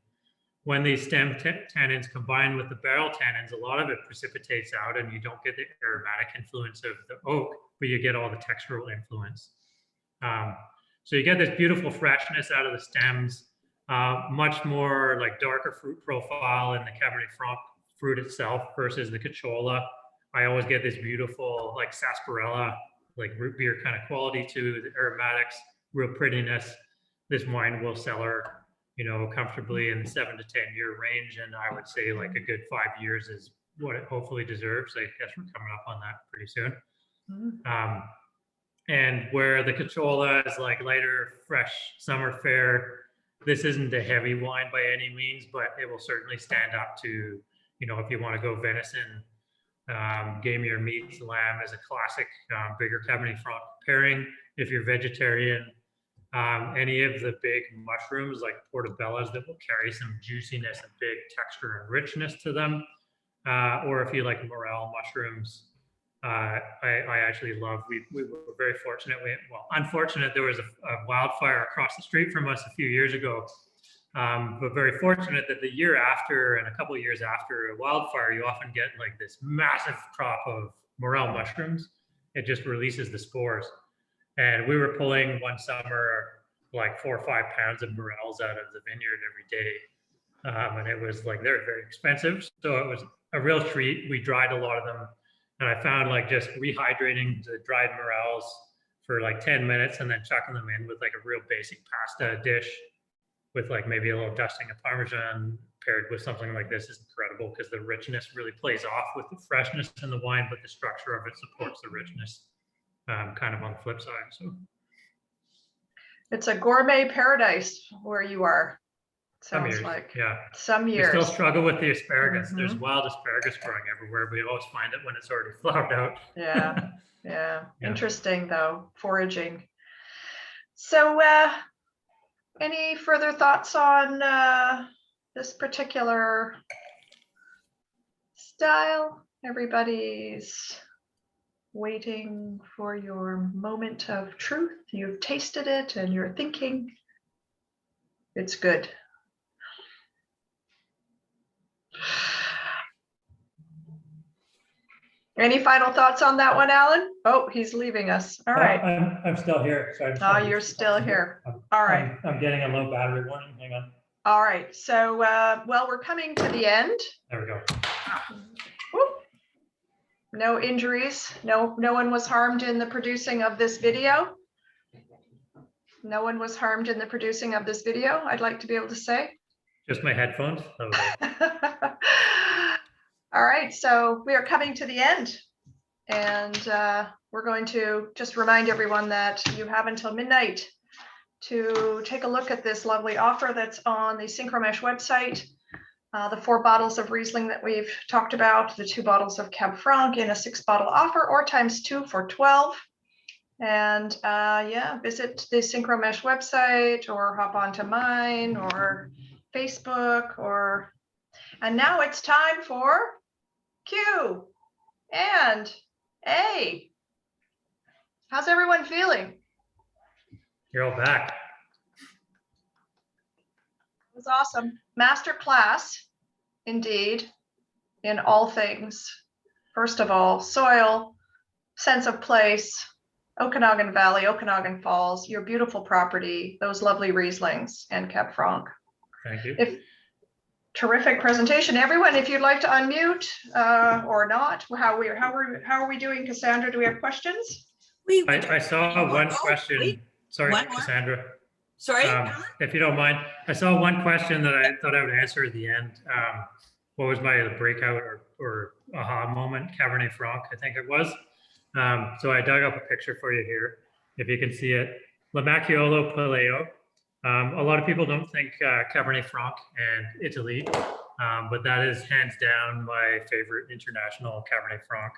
When these stem tannins combine with the barrel tannins, a lot of it precipitates out and you don't get the aromatic influence of the oak, but you get all the textural influence. So you get this beautiful freshness out of the stems, much more like darker fruit profile in the Cabernet Franc fruit itself versus the Cachola. I always get this beautiful like sarsaparilla, like root beer kind of quality to the aromatics, real prettiness. This wine will cellar, comfortably in the 7 to 10 year range. And I would say like a good 5 years is what it hopefully deserves. I guess we're coming up on that pretty soon. Mm-hmm. And where the Cachola is like lighter, fresh, summer fare, this isn't a heavy wine by any means, but it will certainly stand up to, if you want to go venison, gamier meats, lamb is a classic bigger Cabernet Franc pairing. If you're vegetarian, any of the big mushrooms like portobellos that will carry some juiciness and big texture and richness to them, or if you like morel mushrooms, I actually love. We were very fortunate. Unfortunate there was a wildfire across the street from us a few years ago, but very fortunate that the year after and a couple of years after a wildfire, you often get like this massive crop of morel mushrooms. It just releases the spores. And we were pulling one summer like 4 or 5 pounds of morels out of the vineyard every day. And it was like, they're very expensive. So it was a real treat. We dried a lot of them. And I found like just rehydrating the dried morels for like 10 minutes and then chucking them in with like a real basic pasta dish with like maybe a little dusting of Parmesan paired with something like this is incredible, because the richness really plays off with the freshness in the wine, but the structure of it supports the richness. Kind of on the flip side. So
it's a gourmet paradise where you are. Sounds
years,
like
yeah.
Some years.
We still struggle with the asparagus. Mm-hmm. There's wild asparagus growing everywhere, but you always find it when it's already flowered out.
Yeah. Interesting though, foraging. So any further thoughts on this particular style? Everybody's waiting for your moment of truth. You've tasted it and you're thinking it's good. Any final thoughts on that one, Alan? Oh, he's leaving us. All right.
I'm still here. So
Oh, you're still here. All right.
I'm getting a low battery warning. Hang on.
All right. So, well, we're coming to the end.
There we go.
Whoop. No injuries. No one was harmed in the producing of this video. No one was harmed in the producing of this video, I'd like to be able to say.
Just my headphones. That was it.
All right, so we are coming to the end, and we're going to just remind everyone that you have until midnight to take a look at this lovely offer that's on the Synchromesh website. The 4 bottles of Riesling that we've talked about, the 2 bottles of Cab Franc in a 6-bottle offer, or times 2 for 12. And yeah, visit the Synchromesh website or hop onto mine or Facebook and now it's time for Q and A. How's everyone feeling?
You're all back.
It was awesome. Master class, indeed, in all things. First of all, soil, sense of place, Okanagan Valley, Okanagan Falls, your beautiful property, those lovely Rieslings and Cab Franc.
Thank you.
Terrific presentation. Everyone, if you'd like to unmute or not, how are we doing, Cassandra? Do we have questions?
I saw one question.
Wait.
Sorry,
One more?
Cassandra.
Sorry.
If you don't mind, I saw one question that I thought I would answer at the end. What was my breakout or aha moment? Cabernet Franc, I think it was. So I dug up a picture for you here, if you can see it. Lamacchiolo Paleo. A lot of people don't think Cabernet Franc and Italy, but that is hands down my favorite international Cabernet Franc.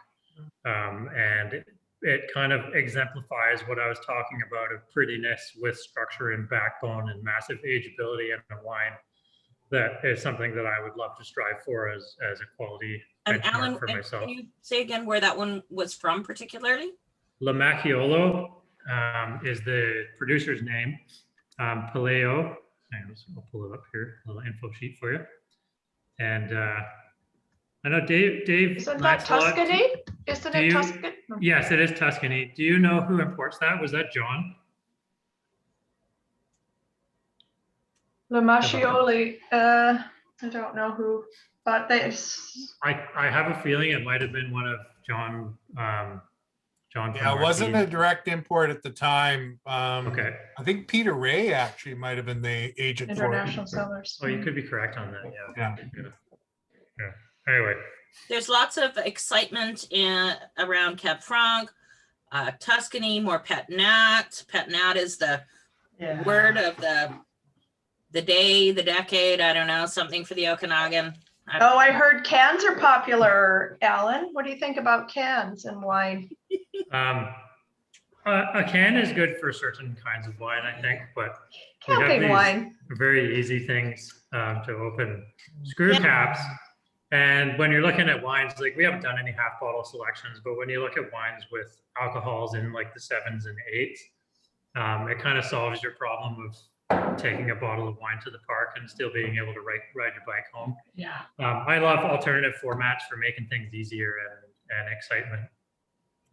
And it kind of exemplifies what I was talking about of prettiness with structure and backbone and massive ageability in a wine. That is something that I would love to strive for as a quality
And
benchmark
Alan,
for myself.
can you say again where that one was from particularly?
Lamacchiolo is the producer's name. Paleo, I'll pull it up here, a little info sheet for you. And I know Dave.
Isn't that Tuscany? Isn't it Tuscany?
Yes, it is Tuscany. Do you know who imports that? Was that John?
Lamacchioli, I don't know who, but
I have a feeling it might have been one of John. John.
Yeah, it wasn't a direct import at the time.
Okay.
I think Peter Ray actually might have been the agent for
international
it.
sellers.
Oh, you could be correct on that. Yeah. Anyway.
There's lots of excitement around Cab Franc, Tuscany, more Pet Nat. Pet Nat is the word of the day, the decade. I don't know, something for the Okanagan.
Oh, I heard cans are popular, Alan. What do you think about cans and wine?
A can is good for certain kinds of wine, I think, but we got
Camping
these
wine.
very easy things to open screw caps. And when you're looking at wines, like we haven't done any half bottle selections, but when you look at wines with alcohols in like the 7s and 8s, it kind of solves your problem of taking a bottle of wine to the park and still being able to ride your bike home.
Yeah.
I love alternative formats for making things easier and excitement.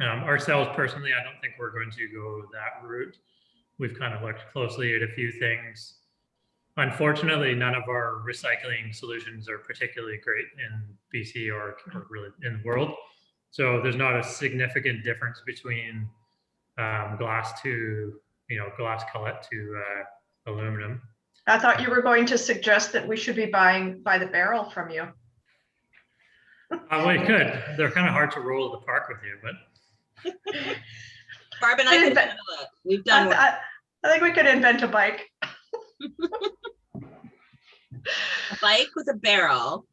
Ourselves personally, I don't think we're going to go that route. We've kind of looked closely at a few things. Unfortunately, none of our recycling solutions are particularly great in BC or really in the world. So there's not a significant difference between glass cullet to aluminum.
I thought you were going to suggest that we should be buying by the barrel from you.
Well, you could. They're kind of hard to roll to the park with you, but.
Barb and I can handle it. We've done work.
I think we could invent a bike.
A bike with a barrel,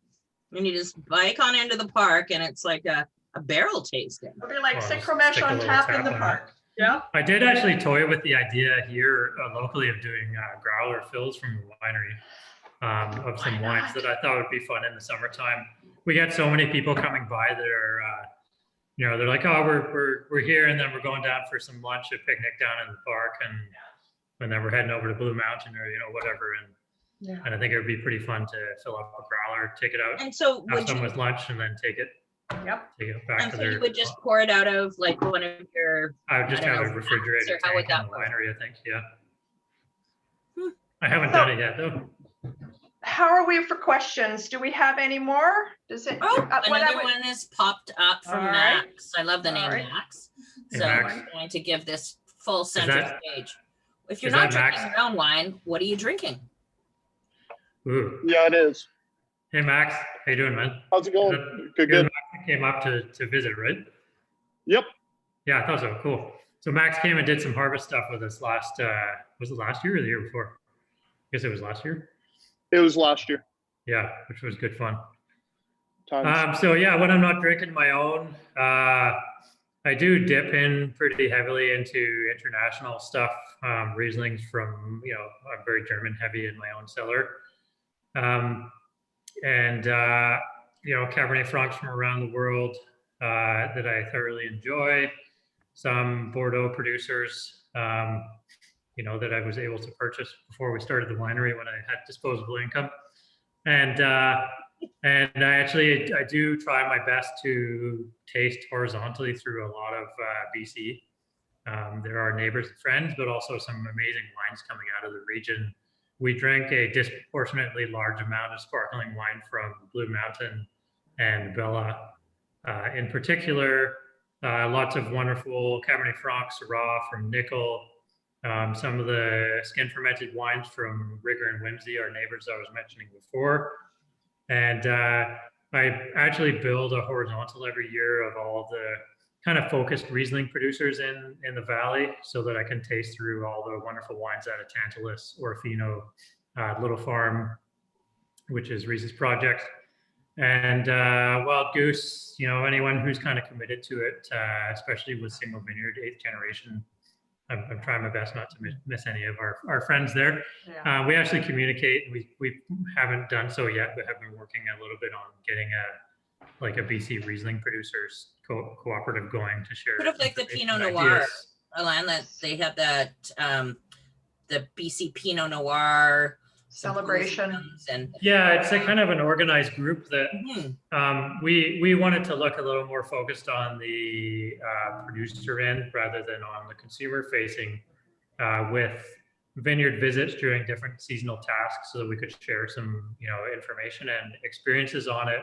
and you just bike on into the park, and it's like a barrel tasting.
It'll be like
Well,
Synchromesh
stick a
on
little
tap in
tap
the
on it.
park. Yeah.
I did actually toy with the idea here locally of doing growler fills from the winery of some
Why
wines
not?
that I thought would be fun in the summertime. We get so many people coming by that are, they're like, oh, we're here, and then we're going down for some lunch, a picnic down in the park, and then we're heading over to Blue Mountain or whatever.
Yeah.
And I think it would be pretty fun to fill up a growler, take it out,
And so
have
would
some
you,
with lunch, and then take it
Yep.
back
and
to
so you
their.
would just pour it out of like one of your,
I would just
I don't
have
know,
a refrigerator
or how would
tank in
that
the
work?
winery, I think. Yeah.
Hmm.
I haven't
So-
done it yet though.
How are we for questions? Do we have any more? Does it?
Oh,
what I
another
would-
one has popped up from
All right.
Max. I love the name
All right.
Max.
Hey,
So
Max.
I'm going to give this full center
that-
stage. If you're
is
not
that
drinking
Max?
your own wine, what are you drinking?
Ooh.
Yeah, it is.
Hey Max, how you doing, man?
How's it going? Good,
You're the
good.
Max that came up to visit, right?
Yep.
Yeah, I thought so. Cool. So Max came and did some harvest stuff with us last. Was it last year or the year before? I guess it was last year.
It was last year.
Yeah, which was good fun.
Times.
So yeah, when I'm not drinking my own, I do dip in pretty heavily into international stuff. Rieslings from, I'm very German heavy in my own cellar. And Cabernet Francs from around the world that I thoroughly enjoy. Some Bordeaux producers, that I was able to purchase before we started the winery when I had disposable income. And I do try my best to taste horizontally through a lot of BC. There are neighbors and friends, but also some amazing wines coming out of the region. We drink a disproportionately large amount of sparkling wine from Blue Mountain and Bella. In particular, lots of wonderful Cabernet Franc, Syrah from Nickel, some of the skin fermented wines from Rigger and Whimsy, our neighbors I was mentioning before. And I actually build a horizontal every year of all the kind of focused Riesling producers in the valley so that I can taste through all the wonderful wines out of Tantalus, Orfino, Little Farm, which is Reese's project, and Wild Goose, anyone who's kind of committed to it, especially with single vineyard, 8th generation. I'm trying my best not to miss any of our friends there.
Yeah.
We actually communicate. We haven't done so yet, but have been working a little bit on getting a BC Riesling producers cooperative going to share.
Sort of like the
information
Pinot
and
Noir,
ideas.
Alan, that they have that, the BC Pinot Noir
Celebration.
and
Yeah, it's a kind of an organized group that
Mhm.
we wanted to look a little more focused on the producer end rather than on the consumer facing, with vineyard visits during different seasonal tasks so that we could share some information and experiences on it,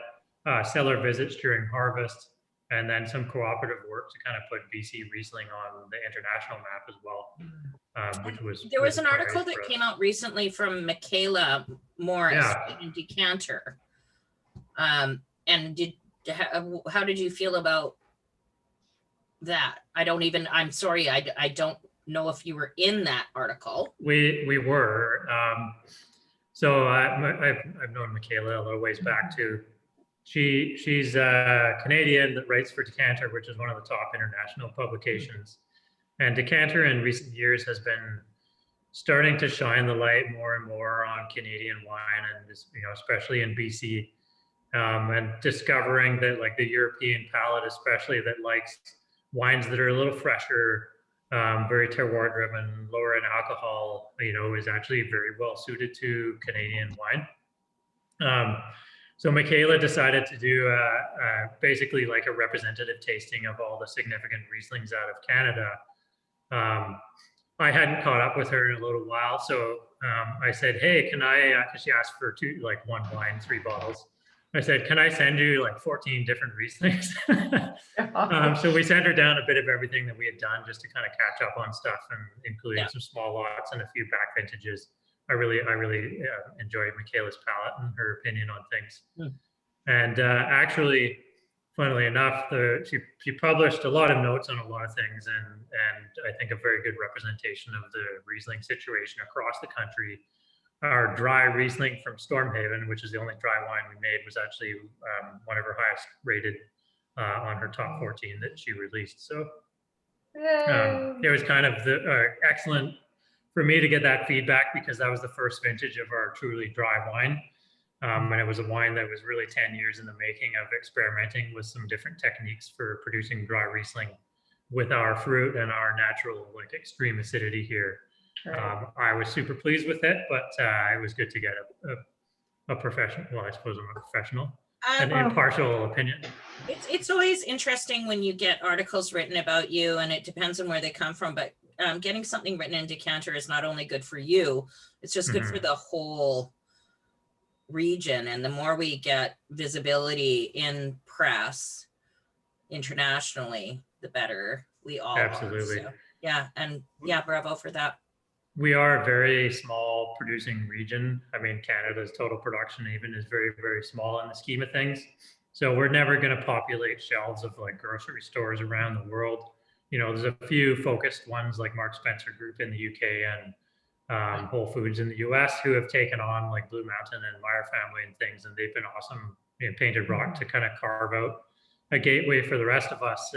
cellar visits during harvest, and then some cooperative work to kind of put BC Riesling on the international map as well, which was
There was
a
an article
priority
that
for us.
came out recently from Michaela Morris
Yeah.
in Decanter. And how did you feel about that? I'm sorry, I don't know if you were in that article.
We were. So I've known Michaela a little ways back too. She's a Canadian that writes for Decanter, which is one of the top international publications. And Decanter in recent years has been starting to shine the light more and more on Canadian wine, and especially in BC, and discovering that like the European palate, especially that likes wines that are a little fresher, very terroir driven, lower in alcohol, is actually very well suited to Canadian wine. So Michaela decided to do basically like a representative tasting of all the significant Rieslings out of Canada. I hadn't caught up with her in a little while, so I said, "Hey, can I?" Because she asked for one wine, 3 bottles. I said, "Can I send you like 14 different Rieslings?" So we sent her down a bit of everything that we had done just to kind of catch up on stuff, and including some small lots and a few back vintages. I really enjoyed Michaela's palate and her opinion on things. And actually, funnily enough, she published a lot of notes on a lot of things, and I think a very good representation of the Riesling situation across the country. Our dry Riesling from Stormhaven, which is the only dry wine we made, was actually one of her highest rated on her top 14 that she released. So
Yay.
It was kind of excellent for me to get that feedback because that was the first vintage of our truly dry wine. And it was a wine that was really 10 years in the making of experimenting with some different techniques for producing dry Riesling with our fruit and our natural, like extreme acidity here.
Right.
I was super pleased with it, but it was good to get a professional, well, I suppose I'm a professional, an
Um,
impartial opinion.
it's always interesting when you get articles written about you, and it depends on where they come from, but getting something written in Decanter is not only good for you, it's just good for
Mhm.
the whole region. And the more we get visibility in press internationally, the better we all
Absolutely.
are. So yeah, and yeah, bravo for that.
We are a very small producing region. I mean, Canada's total production even is very, very small in the scheme of things. So we're never going to populate shelves of like grocery stores around the world. There's a few focused ones like Mark Spencer Group in the UK and Whole Foods in the US who have taken on like Blue Mountain and Meyer Family and things, and they've been awesome in Painted Rock to kind of carve out a gateway for the rest of us.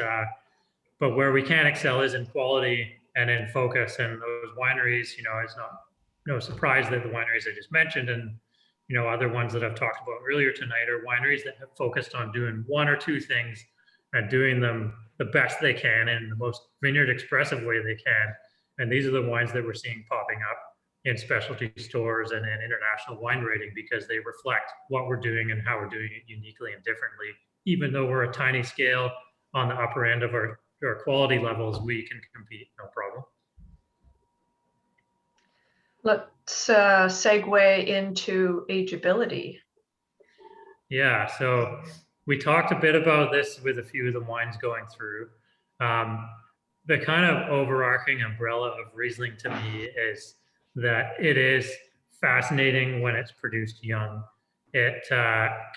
But where we can excel is in quality and in focus. And those wineries, it's not no surprise that the wineries I just mentioned and other ones that I've talked about earlier tonight are wineries that have focused on doing one or two things and doing them the best they can in the most vineyard expressive way they can. And these are the wines that we're seeing popping up in specialty stores and in international wine rating because they reflect what we're doing and how we're doing it uniquely and differently. Even though we're a tiny scale on the upper end of our quality levels, we can compete, no problem.
Let's segue into ageability.
Yeah, so we talked a bit about this with a few of the wines going through. The kind of overarching umbrella of Riesling to me is that it is fascinating when it's produced young. It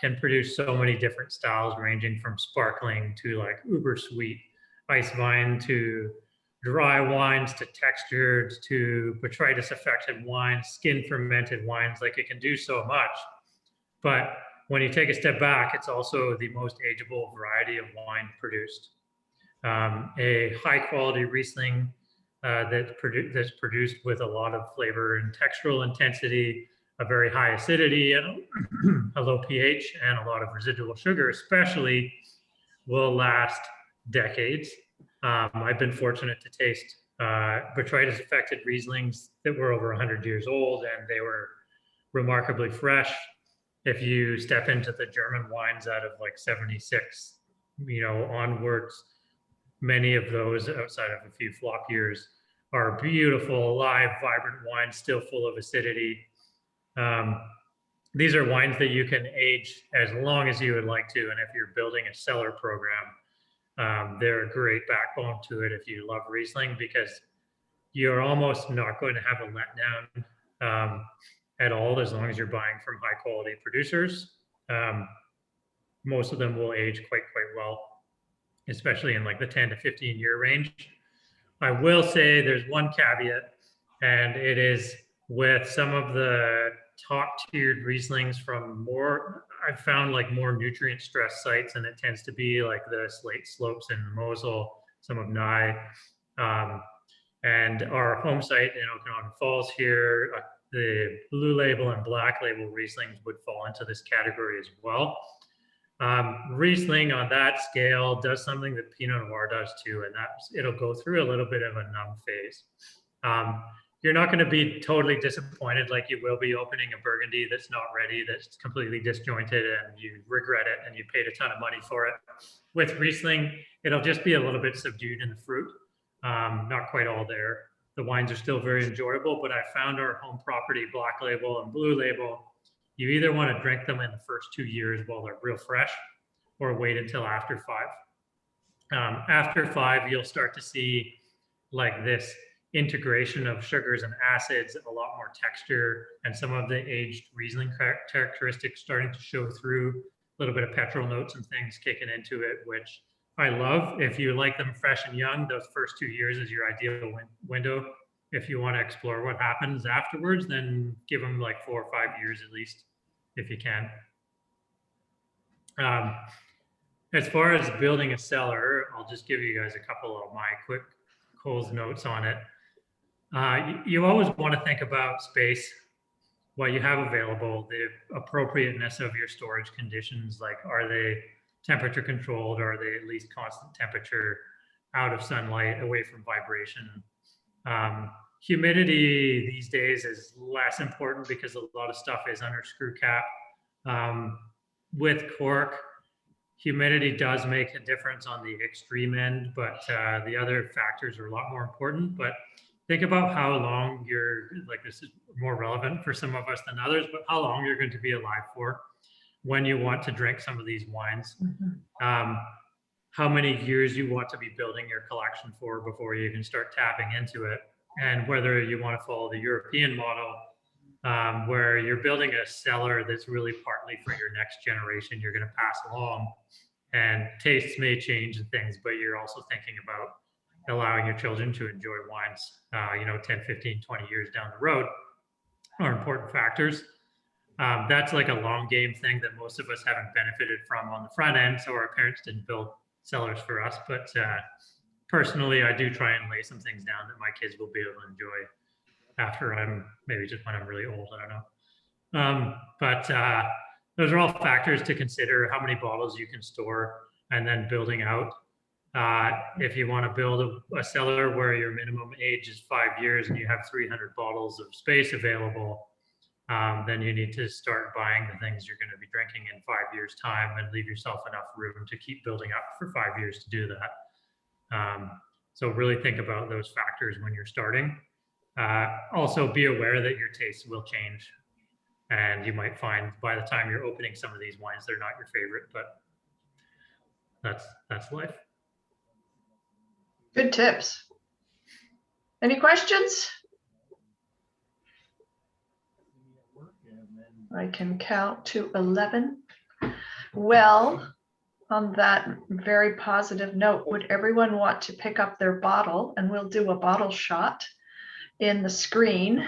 can produce so many different styles, ranging from sparkling to like uber sweet ice wine to dry wines to textured to botrytis affected wines, skin fermented wines. Like it can do so much. But when you take a step back, it's also the most ageable variety of wine produced. A high quality Riesling that's produced with a lot of flavor and textural intensity, a very high acidity and a low pH and a lot of residual sugar especially will last decades. I've been fortunate to taste botrytis affected Rieslings that were over 100 years old and they were remarkably fresh. If you step into the German wines out of like 76, onwards, many of those outside of a few flop years are beautiful, alive, vibrant wines, still full of acidity. These are wines that you can age as long as you would like to. And if you're building a cellar program, they're a great backbone to it if you love Riesling because you're almost not going to have a letdown at all as long as you're buying from high quality producers. Most of them will age quite well, especially in like the 10 to 15 year range. I will say there's one caveat, and it is with some of the top tiered Rieslings from I've found like more nutrient stressed sites, and it tends to be like the Slate Slopes in Mosel, some of Nye, and our home site in Okanagan Falls here, the blue label and black label Rieslings would fall into this category as well. Riesling on that scale does something that Pinot Noir does too, and it'll go through a little bit of a numb phase. You're not going to be totally disappointed like you will be opening a Burgundy that's not ready, that's completely disjointed, and you regret it and you paid a ton of money for it. With Riesling, it'll just be a little bit subdued in the fruit, not quite all there. The wines are still very enjoyable, but I found our home property black label and blue label, you either want to drink them in the first 2 years while they're real fresh or wait until after 5. After 5, you'll start to see like this integration of sugars and acids, a lot more texture, and some of the aged Riesling characteristics starting to show through, a little bit of petrol notes and things kicking into it, which I love. If you like them fresh and young, those first 2 years is your ideal window. If you want to explore what happens afterwards, then give them like 4 or 5 years at least, if you can. As far as building a cellar, I'll just give you guys a couple of my quick Cole's notes on it. You always want to think about space, what you have available, the appropriateness of your storage conditions, like are they temperature controlled, or are they at least constant temperature, out of sunlight, away from vibration. Humidity these days is less important because a lot of stuff is under screw cap. With cork, humidity does make a difference on the extreme end, but the other factors are a lot more important. But think about how long you're, like this is more relevant for some of us than others, but how long you're going to be alive for when you want to drink some of these wines. How many years you want to be building your collection for before you can start tapping into it, and whether you want to follow the European model, where you're building a cellar that's really partly for your next generation you're going to pass along, and tastes may change and things, but you're also thinking about allowing your children to enjoy wines, 10, 15, 20 years down the road are important factors. That's like a long game thing that most of us haven't benefited from on the front end. So our parents didn't build cellars for us, but personally, I do try and lay some things down that my kids will be able to enjoy after maybe just when I'm really old, I don't know. But those are all factors to consider, how many bottles you can store, and then building out. If you want to build a cellar where your minimum age is 5 years and you have 300 bottles of space available, then you need to start buying the things you're going to be drinking in 5 years' time and leave yourself enough room to keep building up for 5 years to do that. So really think about those factors when you're starting. Also be aware that your tastes will change, and you might find by the time you're opening some of these wines, they're not your favorite, but that's life.
Good tips. Any questions? I can count to 11. Well, on that very positive note, would everyone want to pick up their bottle, and we'll do a bottle shot in the screen.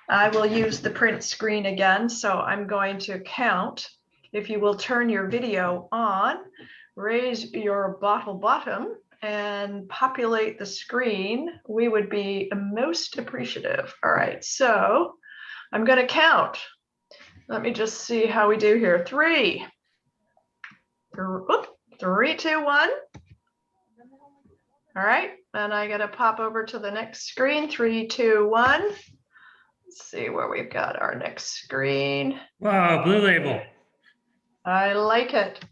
I will use the print screen again, so I'm going to count. If you will turn your video on, raise your bottle bottom, and populate the screen, we would be most appreciative. All right, so I'm going to count. Let me just see how we do here. 3, 2, 1. All right, and I got to pop over to the next screen. 3, 2, 1. Let's see where we've got our next screen.
Wow, Blue Label.
I like it.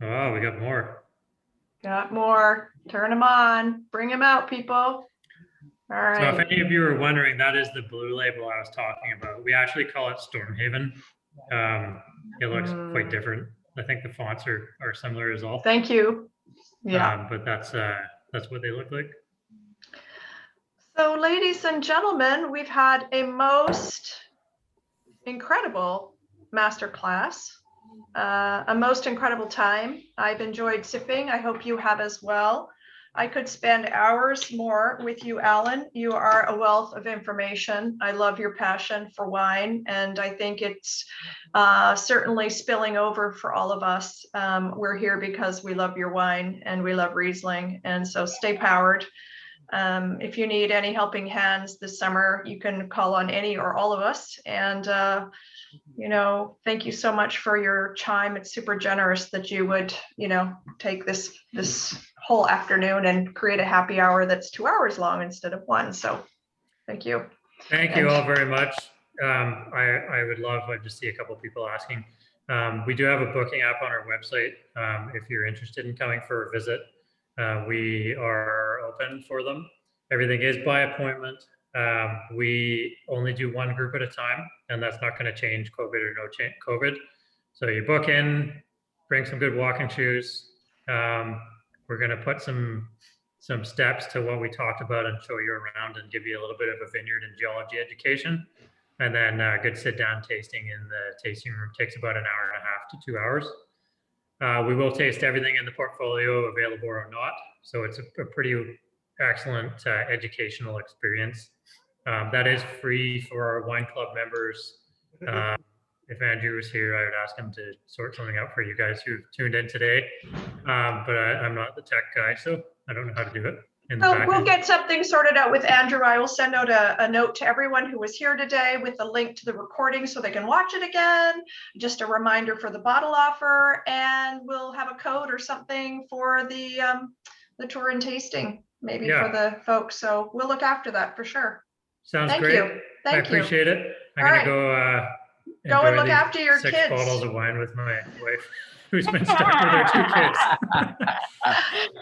Oh, we got more.
Got more. Turn them on. Bring them out, people. All right.
So if any of you are wondering, that is the Blue Label I was talking about. We actually call it Stormhaven. It looks quite different. I think the fonts are similar as well.
Thank you. Yeah.
But that's what they look like.
So ladies and gentlemen, we've had a most incredible masterclass, a most incredible time. I've enjoyed sipping. I hope you have as well. I could spend hours more with you, Alan. You are a wealth of information. I love your passion for wine, and I think it's certainly spilling over for all of us. We're here because we love your wine and we love Riesling, and so stay powered. If you need any helping hands this summer, you can call on any or all of us. And, thank you so much for your time. It's super generous that you would, take this whole afternoon and create a happy hour that's 2 hours long instead of 1. So thank you.
Thank you all very much. I would love, I just see a couple of people asking. We do have a booking app on our website. If you're interested in coming for a visit, we are open for them. Everything is by appointment. We only do one group at a time, and that's not going to change COVID or no change COVID. So you book in, bring some good walking shoes. We're going to put some steps to what we talked about and show you around and give you a little bit of a vineyard and geology education. And then a good sit down tasting in the tasting room takes about an hour and a half to 2 hours. We will taste everything in the portfolio, available or not. So it's a pretty excellent educational experience. That is free for our wine club members. if Andrew was here, I would ask him to sort something out for you guys who tuned in today. But I'm not the tech guy, so I don't know how to do it. In the
Well,
back
we'll
end.
get something sorted out with Andrew. I will send out a note to everyone who was here today with a link to the recording so they can watch it again. Just a reminder for the bottle offer, and we'll have a code or something for the tour and tasting, maybe
Yeah.
for the folks. So we'll look after that for sure.
Sounds
Thank
great.
you.
I
Thank you.
appreciate it. I'm
All
gonna
right.
go
Go and
enjoy
look
these
after your
6
kids.
bottles of wine with my wife, who's been stuck with her 2 kids.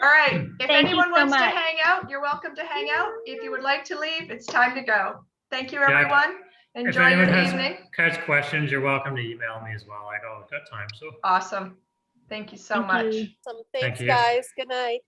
All right. If
Thank you
anyone
so
wants to
much.
hang out, you're welcome to hang out. If you would like to leave, it's time to go. Thank you,
Yeah.
everyone.
If
Enjoy your
anyone
evening.
has questions, you're welcome to email me as well. I've got time, so
Awesome. Thank you so
Thank
much.
you.
Awesome.
Thank
Thanks,
you.
guys. Good night.